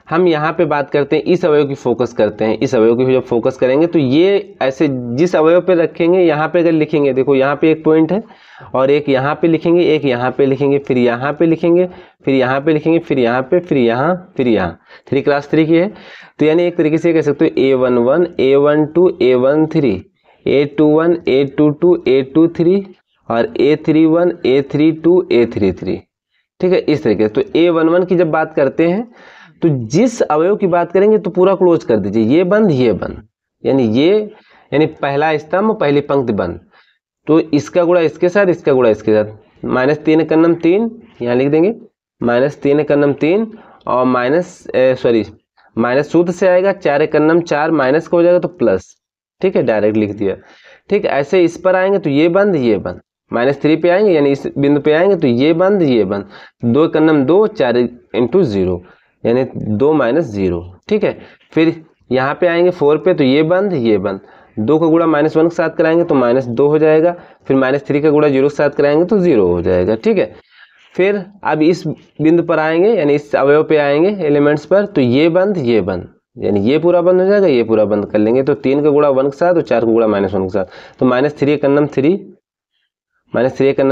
हम यहाँ पे बात करते हैं इस अवयव की फोकस करते हैं। इस अवयव की जब फोकस करेंगे तो ये ऐसे जिस अवयव पे रखेंगे, यहाँ पे अगर लिखेंगे, देखो यहाँ पे एक पॉइंट है और एक यहाँ पे लिखेंगे, एक यहाँ पे लिखेंगे, फिर यहाँ पे लिखेंगे, फिर यहाँ पे लिखेंगे, फिर यहाँ पे, फिर यहाँ, फिर यहाँ। 3 क्लास 3 की है, तो यानी एक तरीके से कह सकते हो A11 A12 A13 A21 A22 A23 और A31 A32 A33। ठीक है, इस तरीके से। तो A11 की जब बात करते हैं तो जिस अवयव की बात करेंगे तो पूरा क्लोज कर दीजिए, ये बंद ये बंद, यानी पहला स्तंभ पहली पंक्ति बंद। तो इसका गुणा इसके साथ, इसका गुणा इसके साथ, -3 एकन्नम 3 यहाँ लिख देंगे, -3 एकन्नम 3 और माइनस सूत्र से आएगा 4 एकन्नम 4, माइनस का हो जाएगा तो प्लस। ठीक है, डायरेक्ट लिख दिया। ठीक, ऐसे इस पर आएंगे तो ये बंद ये बंद, -3 पे आएंगे यानी इस बिंदु पे आएंगे तो ये बंद ये बंद, 2 एकन्नम 2 4 इंटू 0 यानी 2 माइनस 0। ठीक है, फिर यहाँ पे आएंगे 4 पे तो ये बंद ये बंद, 2 का गुणा -1 के साथ कराएंगे तो -2 हो जाएगा, फिर -3 का गुणा 0 के साथ कराएंगे तो 0 हो जाएगा। ठीक है, फिर अब इस बिंदु पर आएंगे यानी इस अवयव पे आएंगे एलिमेंट्स पर, तो ये बंद यानी ये पूरा बंद हो जाएगा, ये पूरा बंद कर लेंगे। तो 3 का गुणा 1 के साथ और 4 का गुणा -1 के साथ, तो -3 एकन्नम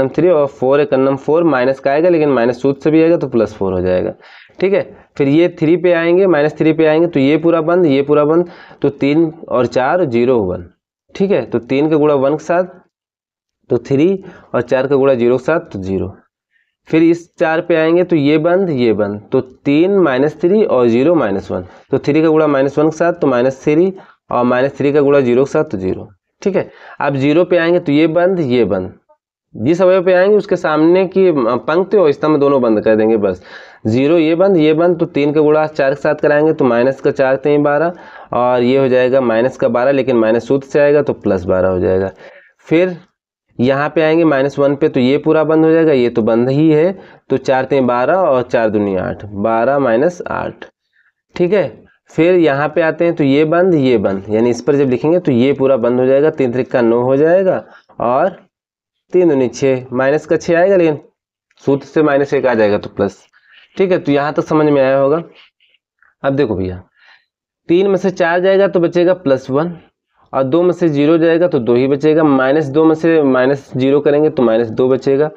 3 और 4 एकन्नम 4, माइनस का आएगा लेकिन माइनस सूत्र से भी आएगा तो +4 हो जाएगा। ठीक है, फिर ये 3 पे आएंगे, -3 पे आएंगे तो ये पूरा बंद ये पूरा बंद, तो 3 और 4 0 1। ठीक है, तो 3 का गुणा 1 के साथ तो 3 और 4 का गुणा 0 के साथ तो 0। फिर इस 4 पे आएंगे तो ये बंद तो 3 -3 और 0 -1, तो 3 का गुणा -1 के साथ तो -3 और -3 का गुणा 0 के साथ तो 0। ठीक है, अब 0 पे आएंगे तो ये बंद, जिस अवयव पे आएंगे उसके सामने की पंक्ति और स्तंभ दोनों बंद कर देंगे बस। 0 ये बंद, तो 3 का गुणा 4 के साथ कराएंगे तो माइनस का 4 3 12 और ये हो जाएगा -12 लेकिन माइनस सूत्र से आएगा तो +12 हो जाएगा। फिर यहाँ पे आएंगे -1 पे तो ये पूरा बंद हो जाएगा, ये तो बंद ही है, तो 4 3 12 और 4 दूनी 8, 12 - 8। ठीक है, फिर यहाँ पे आते हैं तो ये बंद यानी इस पर जब लिखेंगे तो ये पूरा बंद हो जाएगा, 3 3 का 9 हो जाएगा और 3 दूनी 6, माइनस का 6 आएगा लेकिन सूत्र से -1 आ जाएगा तो प्लस। ठीक है, तो यहाँ तक समझ में आया होगा। अब देखो भैया 3 में से 4 जाएगा तो बचेगा +1 और 2 में से 0 जाएगा तो 2 ही बचेगा, -2 में से -0 करेंगे तो -2 बचेगा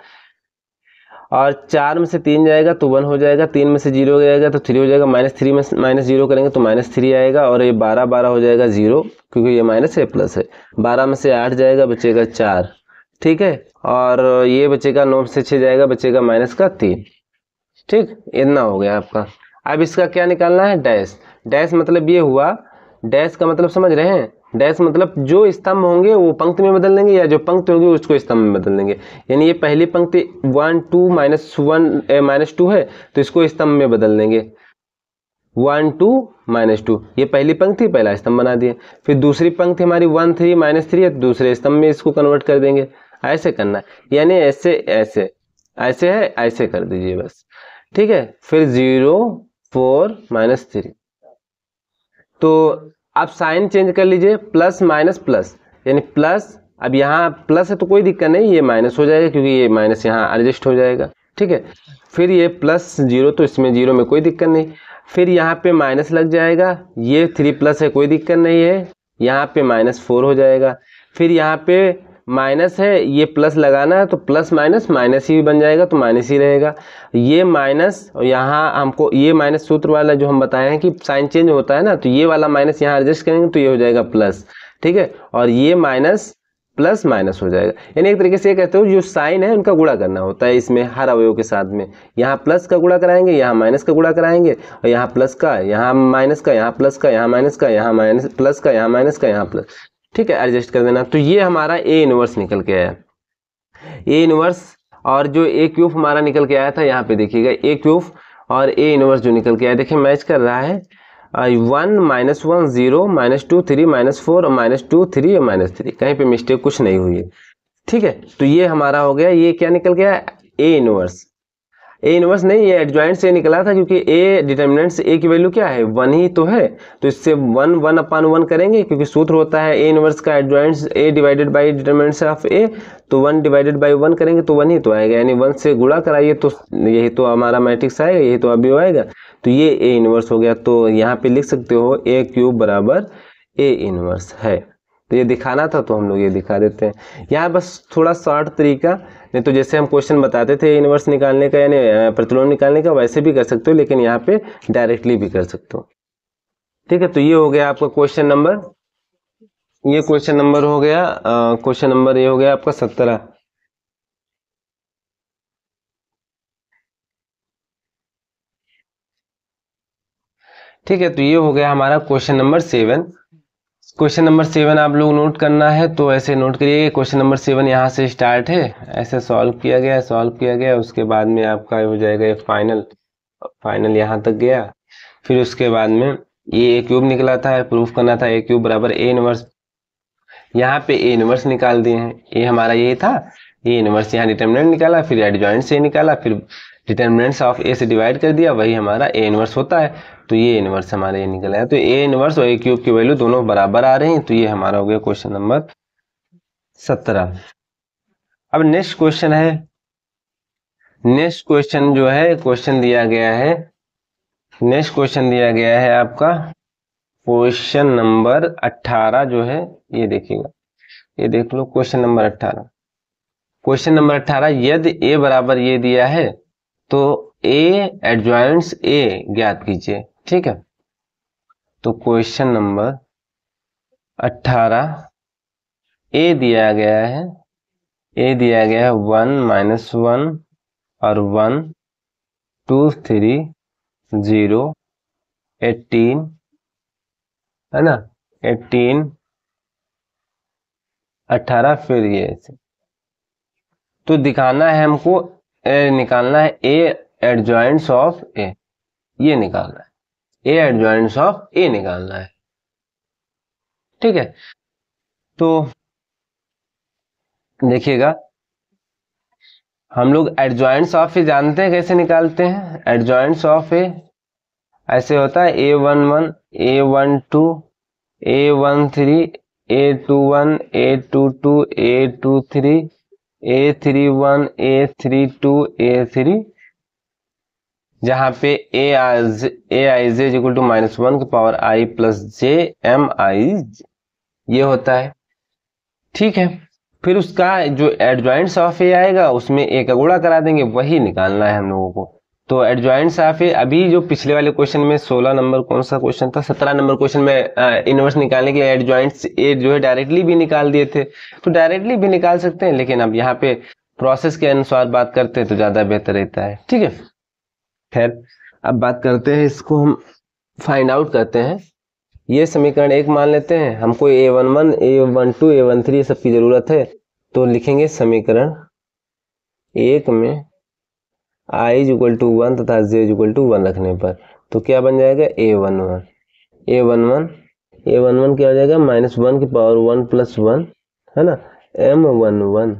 और 4 में से 3 जाएगा तो 1 हो जाएगा, 3 में से 0 जाएगा तो 3 हो जाएगा, -3 में -0 करेंगे तो -3 आएगा और ये 12 हो जाएगा 0 क्योंकि ये माइनस है प्लस है। 12 में से 8 जाएगा बचेगा 4। ठीक है, और ये बचेगा 9 से 6 जाएगा बचेगा -3। ठीक, इतना हो गया आपका। अब इसका क्या निकालना है, डैश मतलब ये हुआ, डैश का मतलब समझ रहे हैं, डैश मतलब जो स्तंभ होंगे वो पंक्ति में बदल देंगे या जो पंक्ति होंगी उसको स्तंभ में बदल देंगे। यानी ये पहली पंक्ति 1 2 -2 है तो इसको स्तंभ में बदल देंगे, 1 2 -2, ये पहली पंक्ति पहला स्तंभ बना दिए। फिर दूसरी पंक्ति हमारी 1 3 -3 है तो दूसरे स्तंभ में इसको कन्वर्ट कर देंगे। ऐसे करना है, यानी ऐसे है ऐसे कर दीजिए बस। ठीक है, फिर 0 4 -3, तो आप साइन चेंज कर लीजिए, प्लस माइनस प्लस, यानी प्लस, अब यहाँ प्लस है तो कोई दिक्कत नहीं, ये माइनस हो जाएगा क्योंकि ये माइनस यहाँ एडजस्ट हो जाएगा। ठीक है, फिर ये +0 तो इसमें 0 में कोई दिक्कत नहीं, फिर यहाँ पे माइनस लग जाएगा, ये 3+ है कोई दिक्कत नहीं है, यहाँ पे -4 हो जाएगा। फिर यहाँ पे माइनस है, ये प्लस लगाना है तो प्लस माइनस ही बन जाएगा तो माइनस ही रहेगा। ये माइनस और यहाँ हमको ये माइनस सूत्र वाला जो हम बताए हैं कि साइन चेंज होता है ना, तो ये वाला माइनस यहाँ एडजस्ट करेंगे तो ये हो जाएगा प्लस। ठीक है, और ये माइनस प्लस माइनस हो जाएगा। यानी एक तरीके से ये कहते हो जो साइन है उनका गुणा करना होता है इसमें हर अवयव के साथ में। यहाँ प्लस का गुणा कराएंगे, यहाँ माइनस का गुणा कराएंगे, और यहाँ प्लस का, यहाँ माइनस का, यहाँ प्लस का, यहाँ माइनस का, यहाँ माइनस प्लस का, यहाँ माइनस का, यहाँ प्लस। ठीक है, एडजस्ट कर देना। तो ये हमारा ए इनवर्स निकल के आया, ए इनवर्स। और जो ए क्यूब हमारा निकल के आया था, यहाँ पे देखिएगा ए क्यूब और ए इनवर्स जो निकल के आया, देखिए मैच कर रहा है। 1 -1 0 -2 3 -4 और -2 3 और -3, कहीं पे मिस्टेक कुछ नहीं हुई है। ठीक है, तो ये हमारा हो गया, ये क्या निकल गया, ए इनवर्स। ए इनवर्स नहीं, ये एडजॉइंट से निकला था, क्योंकि ए डिटर्मिनेंट से ए की वैल्यू क्या है, 1 ही तो है, तो इससे 1/1 करेंगे, क्योंकि सूत्र होता है ए इनवर्स का adjoint A divided by determinant of A, तो 1 डिवाइडेड बाई 1 करेंगे तो 1 ही तो आएगा, यानी 1 से गुणा कराइए तो यही तो हमारा मैट्रिक्स आएगा, यही तो अभी आएगा। तो ये ए इनवर्स हो गया। तो यहाँ पे लिख सकते हो ए क्यूब बराबर ए इनवर्स है। तो ये दिखाना था तो हम लोग ये दिखा देते हैं। यहाँ बस थोड़ा शॉर्ट तरीका, नहीं तो जैसे हम क्वेश्चन बताते थे इनवर्स निकालने का यानी प्रतिलोम निकालने का, वैसे भी कर सकते हो, लेकिन यहाँ पे डायरेक्टली भी कर सकते हो। ठीक है, तो ये हो गया आपका क्वेश्चन नंबर, ये क्वेश्चन नंबर हो गया, क्वेश्चन नंबर ये हो गया आपका 17। ठीक है, तो ये हो गया हमारा क्वेश्चन नंबर 7। क्वेश्चन नंबर 7 आप लोग नोट करना है तो ऐसे नोट करिए। क्वेश्चन नंबर 7 यहाँ से स्टार्ट है, ऐसे सॉल्व किया गया, उसके बाद में आपका हो जाएगा ये फाइनल यहाँ तक गया। फिर उसके बाद में ये ए क्यूब निकला था, प्रूफ करना था ए क्यूब बराबर ए इनवर्स। यहाँ पे ए इनवर्स निकाल दिए हैं, ए हमारा ये था, ए इनवर्स यहाँ डिटर्मिनेंट निकाला, फिर एडजॉइंट से निकाला, फिर डिटर्मिनेंट्स ऑफ ए से डिवाइड कर दिया, वही हमारा ए इनवर्स होता है। तो ये इनवर्स हमारा ये निकल आया। तो ए इनवर्स और ए क्यूब की वैल्यू दोनों बराबर आ रही हैं। तो ये हमारा हो गया क्वेश्चन नंबर 17। अब नेक्स्ट क्वेश्चन है, नेक्स्ट क्वेश्चन जो है क्वेश्चन दिया गया है, नेक्स्ट क्वेश्चन दिया गया है आपका क्वेश्चन नंबर 18 जो है, ये देखिएगा, ये देख लो क्वेश्चन नंबर 18। क्वेश्चन नंबर 18, यदि ए बराबर ये दिया है तो ए एडजॉइंट्स ए ज्ञात कीजिए। ठीक है, तो क्वेश्चन नंबर 18 ए दिया गया है, ए दिया गया है 1 -1 और 1 2 3 0 18 है ना, 18 18 फिर ये ऐसे। तो दिखाना है हमको, निकालना है ए एडजॉइंट्स ऑफ ए, ये निकालना है, ए एडजॉइंट्स ऑफ ए निकालना है। ठीक है, तो देखिएगा हम लोग एडजॉइंट्स ऑफ ए जानते हैं कैसे निकालते हैं। एडजॉइंट्स ऑफ ए ऐसे होता है A11 A12 A13 A21 A22 A23 A31 A32 A3, जहां पे ए आई जे इक्वल टू -1 की power i plus j M i ये होता है। ठीक है, फिर उसका जो एडजॉइंट्स ऑफ ए आएगा उसमें ए का गुणा करा देंगे, वही निकालना है हम लोगों को। तो एडजॉइंट्स ऑफ ए, अभी जो पिछले वाले क्वेश्चन में 16 नंबर कौन सा क्वेश्चन था, 17 नंबर क्वेश्चन में इनवर्स निकालने के एडजॉइंट्स ए जो है डायरेक्टली भी निकाल दिए थे, तो डायरेक्टली भी निकाल सकते हैं, लेकिन अब यहाँ पे प्रोसेस के अनुसार बात करते हैं तो ज्यादा बेहतर रहता है। ठीक है, खैर अब बात करते हैं, इसको हम फाइंड आउट करते हैं। ये समीकरण 1 मान लेते हैं, हमको A11 A12 A13 ये सब की जरूरत है, तो लिखेंगे समीकरण 1 में i इक्वल टू 1 तथा j इक्वल टू 1 रखने पर तो क्या बन जाएगा, A11 क्या हो जाएगा, -1 की पावर 1 प्लस 1 है ना, M11।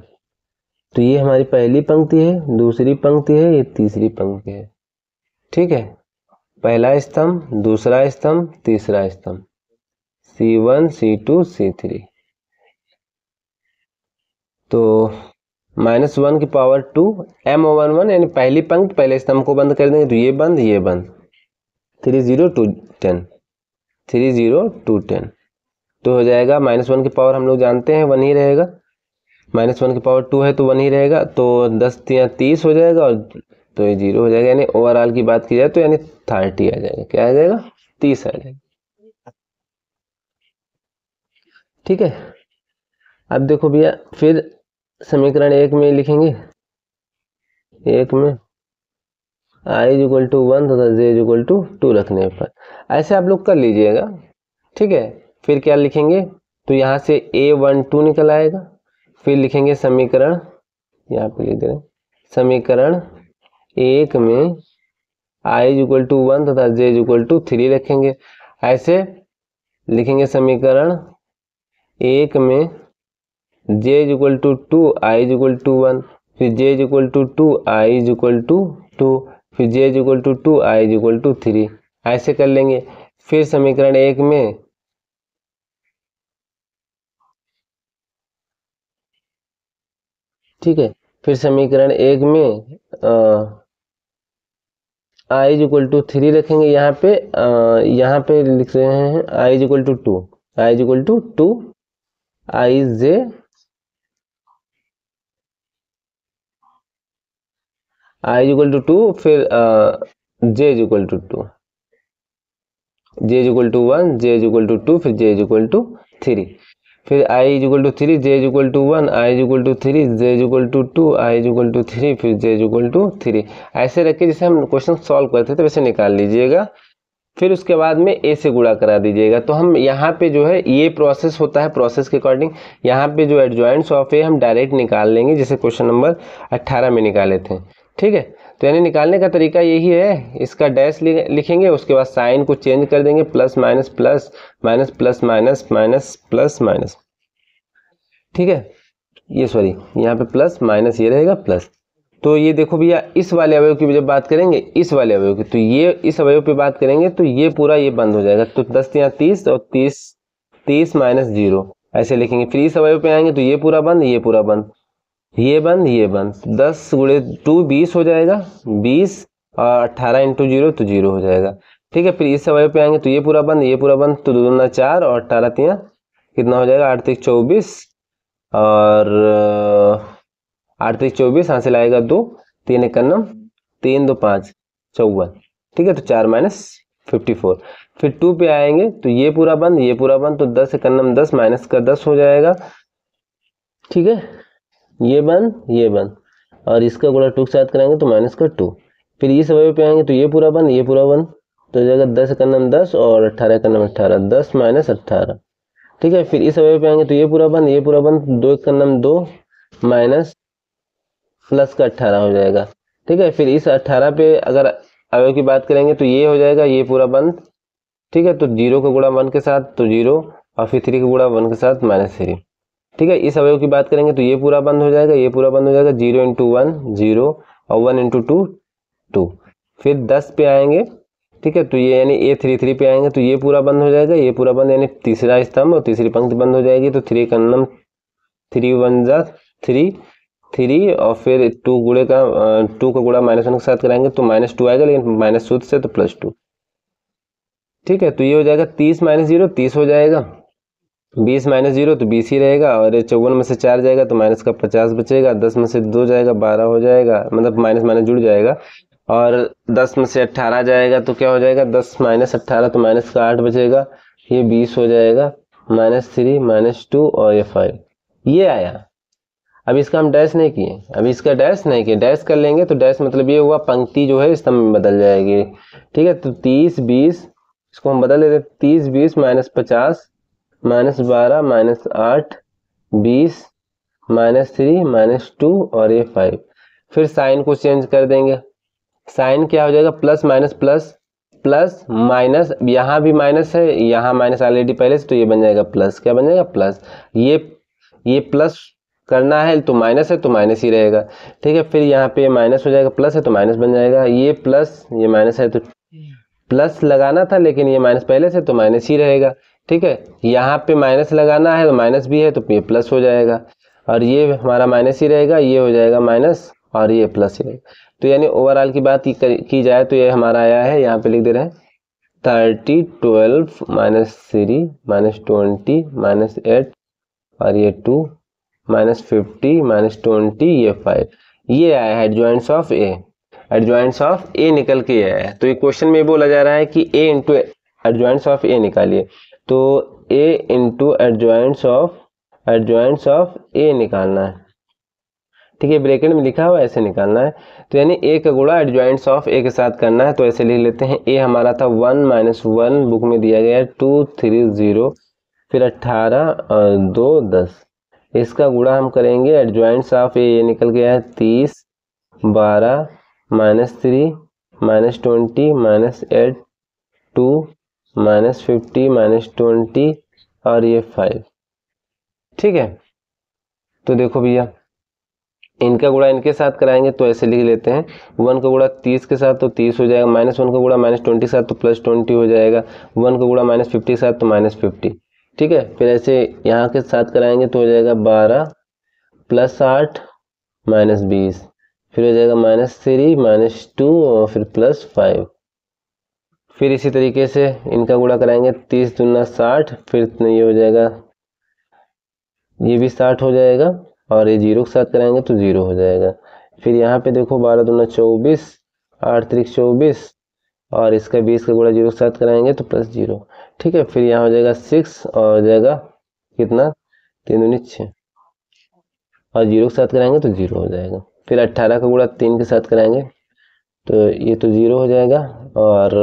तो ये हमारी पहली पंक्ति है, दूसरी पंक्ति है, ये तीसरी पंक्ति है। ठीक है, पहला स्तंभ, दूसरा स्तंभ, तीसरा स्तंभ, C1 C2 C3। तो -1 की पावर 2 M11 यानी पहली पंक्ति पहले स्तंभ को बंद कर देंगे, तो ये बंद 3 0 2 10 3 0 2 10। तो हो जाएगा -1 की पावर हम लोग जानते हैं 1 ही रहेगा, -1 की पावर 2 है तो 1 ही रहेगा, तो 10 3 30 हो जाएगा, और तो ये 0 हो जाएगा। यानी ओवरऑल की बात की जाए तो यानी 30 आ जाएगा, क्या आ जाएगा, 30 आ जाएगा। ठीक है, अब देखो भैया, फिर समीकरण 1 में लिखेंगे, 1 में i इज इक्वल टू 1 तथा j इज इक्वल टू 2 रखने पर ऐसे आप लोग कर लीजिएगा, ठीक है। फिर क्या लिखेंगे, तो यहाँ से a12 निकल आएगा। फिर लिखेंगे समीकरण, यहाँ पे लिख दे रहे हैं, समीकरण 1 में i इज इक्वल टू 1 तथा j इज इक्वल टू 3 रखेंगे। ऐसे लिखेंगे समीकरण 1 में j is equal to 2, i is equal to 1, फिर j is equal to 2, i is equal to 2, फिर j is equal to 2, i is equal to 3, ऐसे कर लेंगे। फिर समीकरण 1 में ठीक है, फिर समीकरण 1 में i इज इक्वल टू 3 रखेंगे। यहाँ पे लिख रहे हैं i is equal to 2, i is equal to 2, i j i is equal to 2, फिर j is equal to 2, j is equal to 1, j is equal to 2, फिर j इज इक्वल टू 3, फिर i is equal to 3, j is equal to 1, i is equal to 3, j is equal to 2, i is equal to 3, फिर j is equal to 3, ऐसे रख के जैसे हम question solve करते थे वैसे निकाल लीजिएगा। फिर उसके बाद में a से गुणा करा दीजिएगा। तो हम यहाँ पे जो है ये प्रोसेस होता है, प्रोसेस के अकॉर्डिंग यहाँ पे जो एडजॉइंट्स ऑफ ए हम डायरेक्ट निकाल लेंगे, जैसे क्वेश्चन नंबर 18 में निकाले थे, ठीक है। तो यानी निकालने का तरीका यही है, इसका डैश लिखेंगे, उसके बाद साइन को चेंज कर देंगे, plus minus plus minus plus minus minus plus minus, ठीक है। ये सॉरी, यहाँ पे प्लस माइनस ये रहेगा प्लस। तो ये देखो भैया, इस वाले अवयव की जब बात करेंगे, इस वाले अवयव की, तो ये इस अवयव पे बात करेंगे तो ये पूरा ये बंद हो जाएगा। तो 10 यहाँ 30 और 30 माइनस 0 ऐसे लिखेंगे। फिर इस अवयव पे आएंगे तो ये पूरा बंद, ये पूरा बंद, ये बंद, ये बंद। 10 गुणे 2 20 हो जाएगा, 20 और 18 इंटू 0 तो 0 हो जाएगा, ठीक है। फिर इस अवयव पे आएंगे तो ये पूरा बंद, ये पूरा बंद, तो 2 दूना 4 और 18 तिया कितना हो जाएगा, 8 3 24 और 8 3 24 हासिल आएगा 2, 3 1 9, 3 2 5 54, ठीक है। तो 4 माइनस 54। फिर 2 पे आएंगे तो ये पूरा बंद, ये पूरा बंद, तो 10 1 9 10 माइनस का 10 हो जाएगा, ठीक है। ये बंद, ये बंद, और इसका गुणा 2 के साथ कराएंगे तो माइनस का 2। फिर इस अवयव पे आएंगे तो ये पूरा बंद, ये पूरा बंद, तो हो जाएगा 10 1 9 10 और 18 1 9 18, 10 माइनस 18, ठीक है। फिर इस अवयव पे आएंगे तो ये पूरा बंद, ये पूरा बंद, 2 1 9 2 माइनस प्लस का 18 हो जाएगा, ठीक है। फिर इस 18 पे अगर अवयव की बात करेंगे तो ये हो जाएगा, ये पूरा बंद, ठीक है। तो 0 का गुणा 1 के साथ तो 0, और फिर 3 का गुणा 1 के साथ माइनस 3, ठीक है। इस अवयव की बात करेंगे तो ये पूरा बंद हो जाएगा, ये पूरा बंद हो जाएगा, 0 इंटू 1 0 और 1 इंटू 2 2। फिर 10 पे आएंगे, ठीक है, तो ये यानी A33 पे आएंगे तो ये पूरा बंद हो जाएगा, ये पूरा बंद, यानी तीसरा स्तंभ और तीसरी पंक्ति बंद हो जाएगी। तो 3 का नम 3 1 जा 3 3 और फिर 2 गुणे का 2 का गुणा -1 के साथ कराएंगे तो -2 आएगा, लेकिन माइनस सूत्र से तो +2, ठीक है। तो ये हो जाएगा 30 माइनस 0 30 हो जाएगा, 20 माइनस 0 तो 20 ही रहेगा, और ये 54 में से 4 जाएगा तो माइनस का 50 बचेगा, 10 में से 2 जाएगा 12 हो जाएगा, मतलब माइनस माइनस जुड़ जाएगा, और 10 में से 18 जाएगा तो क्या हो जाएगा, 10 माइनस 18 तो माइनस का 8 बचेगा, ये 20 हो जाएगा, -3 -2 और ये 5, ये आया। अब इसका हम डैश नहीं किए, अभी इसका डैश नहीं किए, डैश कर लेंगे तो डैश मतलब ये हुआ पंक्ति जो है स्तंभ में बदल जाएगी, ठीक है। तो 30 20 इसको हम बदल देते, 30 20 -50 -12 -8 20 -3 -2 और ये 5। फिर साइन को चेंज कर देंगे, साइन क्या हो जाएगा, plus minus plus plus minus, यहाँ भी माइनस है, यहाँ माइनस ऑलरेडी पहले से, तो ये बन जाएगा प्लस, क्या बन जाएगा प्लस। ये प्लस करना है तो माइनस है तो माइनस ही रहेगा, ठीक है। फिर यहाँ पे माइनस हो जाएगा, प्लस है तो माइनस बन जाएगा, ये प्लस ये माइनस है तो प्लस लगाना था, लेकिन ये माइनस पहले से तो माइनस ही रहेगा, ठीक है। यहाँ पे माइनस लगाना है तो माइनस भी है तो ये प्लस हो जाएगा, और ये हमारा माइनस ही रहेगा, ये हो जाएगा माइनस और ये प्लस ही रहेगा। तो यानी ओवरऑल की बात की जाए तो ये हमारा आया है, यहाँ पे लिख दे रहे हैं 30 12 -3 -20 -8 और ये 2 -50 -20 ये 5, ये आया है एडजॉइंट्स ऑफ ए। एडजॉइंट्स ऑफ ए निकल के आया है। तो ये क्वेश्चन में बोला जा रहा है कि ए इंटू एडजॉइंट्स ऑफ ए निकालिए, तो ए इंटू एडजॉइंट्स ऑफ एडजॉइंट्स ऑफ ए निकालना है। ठीक है, ब्रैकेट में लिखा हुआ ऐसे निकालना है। तो यानी ए का गुणा एडजॉइंट्स ऑफ ए के साथ करना है। तो ऐसे लिख लेते हैं, ए हमारा था 1 - 1 बुक में दिया गया है 2 3 0, फिर 18 और 2 10। इसका गुणा हम करेंगे एडजॉइंट्स ऑफ ए, ये निकल गया है 30 12 -3 -20 -8 2 -50 -20 और ये 5। ठीक है, तो देखो भैया इनका गुणा इनके साथ कराएंगे तो ऐसे लिख लेते हैं, 1 का गुणा 30 के साथ तो 30 हो जाएगा, -1 का गुणा -20 के साथ तो +20 हो जाएगा, 1 का गुणा -50 के साथ तो -50। ठीक है, फिर ऐसे यहाँ के साथ कराएंगे तो हो जाएगा 12 + 8 -20, फिर हो जाएगा -3 -2 और फिर +5। फिर इसी तरीके से इनका गुणा कराएंगे, 30 दूना 60, फिर ये हो जाएगा, ये भी 60 हो जाएगा और ये 0 के साथ कराएंगे तो 0 हो जाएगा। फिर यहाँ पे देखो 12 दूना 24, 8 त्रिक 24 और इसका 20 का गुणा 0 के साथ कराएंगे तो +0। ठीक है, फिर यहाँ हो जाएगा 6 और हो जाएगा कितना 3 दूनी 6 और 0 के साथ कराएंगे तो 0 हो जाएगा। फिर 18 का गुणा 3 के साथ कराएंगे तो ये तो 0 हो जाएगा और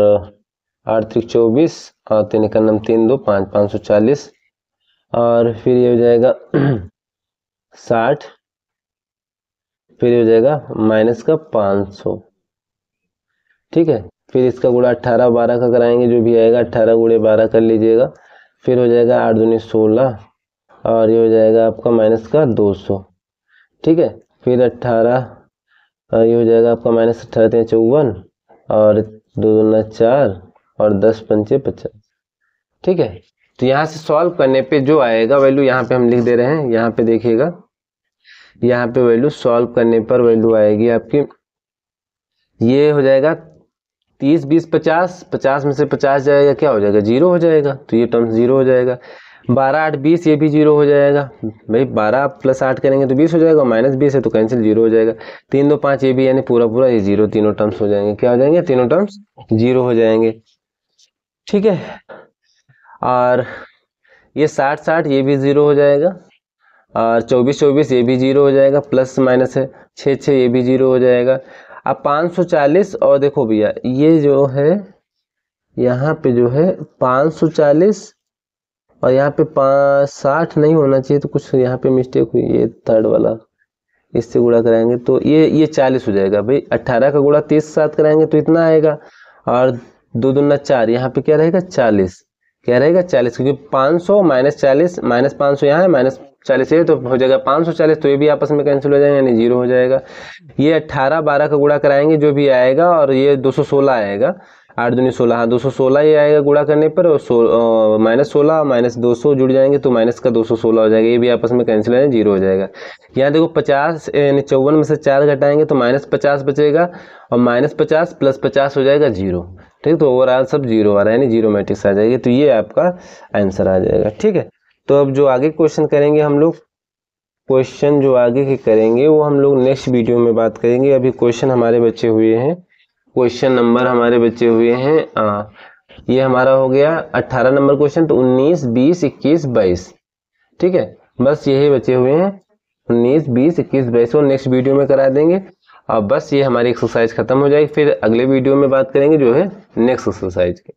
8 त्रिक 24 और 3 का नाम 3 2 5 540 और फिर ये हो जाएगा 60, फिर हो जाएगा माइनस का 500। ठीक है, फिर इसका गुणा 18 12 का कराएंगे, जो भी आएगा 18 गुणे 12 कर लीजिएगा, फिर हो जाएगा 8 दूनी 16 और ये हो जाएगा आपका माइनस का 200। ठीक है, फिर 18 ये हो जाएगा आपका -18 3 54 और 2 दूना 4 और 10 पंचे 50। ठीक है, तो यहाँ से सॉल्व करने पे जो आएगा वैल्यू यहाँ पे हम लिख दे रहे हैं, यहाँ पे देखिएगा, यहाँ पे वैल्यू सॉल्व करने पर वैल्यू आएगी आपकी, ये हो जाएगा 30 20 50, 50 में से 50 जाएगा, क्या हो जाएगा 0 हो जाएगा, तो ये टर्म 0 हो जाएगा। 12 8 20, ये भी 0 हो जाएगा भाई, 12 + 8 करेंगे तो 20 हो जाएगा, -20 है तो कैंसिल 0 हो जाएगा। 3 2 5, ये भी यानी पूरा पूरा ये 0, तीनों टर्म्स हो जाएंगे, क्या हो जाएंगे, तीनों टर्म्स 0 हो जाएंगे। ठीक है, और ये 60 60, ये भी 0 हो जाएगा और 24 24, ये भी 0 हो जाएगा, प्लस माइनस है 6 6, ये भी 0 हो जाएगा। अब 540 और देखो भैया ये जो है यहाँ पे जो है 540 और यहाँ पे 60 नहीं होना चाहिए, तो कुछ यहाँ पे मिस्टेक हुई, ये थर्ड वाला इससे गुणा कराएंगे तो ये 40 हो जाएगा भाई। 18 का गुणा 30 के साथ कराएंगे तो इतना आएगा और 2 दूना 4, यहाँ पे क्या रहेगा 40, क्या रहेगा 40, क्योंकि 500 -40 -500 यहाँ है, -40 है तो हो जाएगा 540, तो ये भी आपस में कैंसिल हो जाएगा यानी 0 हो जाएगा। ये 18 12 का गुणा कराएंगे जो भी आएगा और ये 216 आएगा, 8 दूनी 16, हाँ 216 ये आएगा गुणा करने पर, और -16 -200 जुड़ जाएंगे तो माइनस का 216 हो जाएगा, ये भी आपस में कैंसिल हो जाएगा 0 हो जाएगा। यहाँ देखो 50 यानी 54 में से 4 घटाएंगे तो -50 बचेगा और -50 + 50 हो जाएगा 0। ठीक, तो ओवरऑल सब 0 आ रहा है यानी 0 मैट्रिक्स आ जाएगी, तो ये आपका आंसर आ जाएगा। ठीक है, तो अब जो आगे क्वेश्चन करेंगे हम लोग, क्वेश्चन जो आगे के करेंगे वो हम लोग नेक्स्ट वीडियो में बात करेंगे। अभी क्वेश्चन हमारे बचे हुए हैं, क्वेश्चन नंबर हमारे बचे हुए हैं, ये हमारा हो गया 18 नंबर क्वेश्चन, तो 19 20 21 22। ठीक है, बस यही बचे हुए हैं 19 20 21 22 को नेक्स्ट वीडियो में करा देंगे और बस ये हमारी एक्सरसाइज खत्म हो जाएगी। फिर अगले वीडियो में बात करेंगे जो है नेक्स्ट एक्सरसाइज की।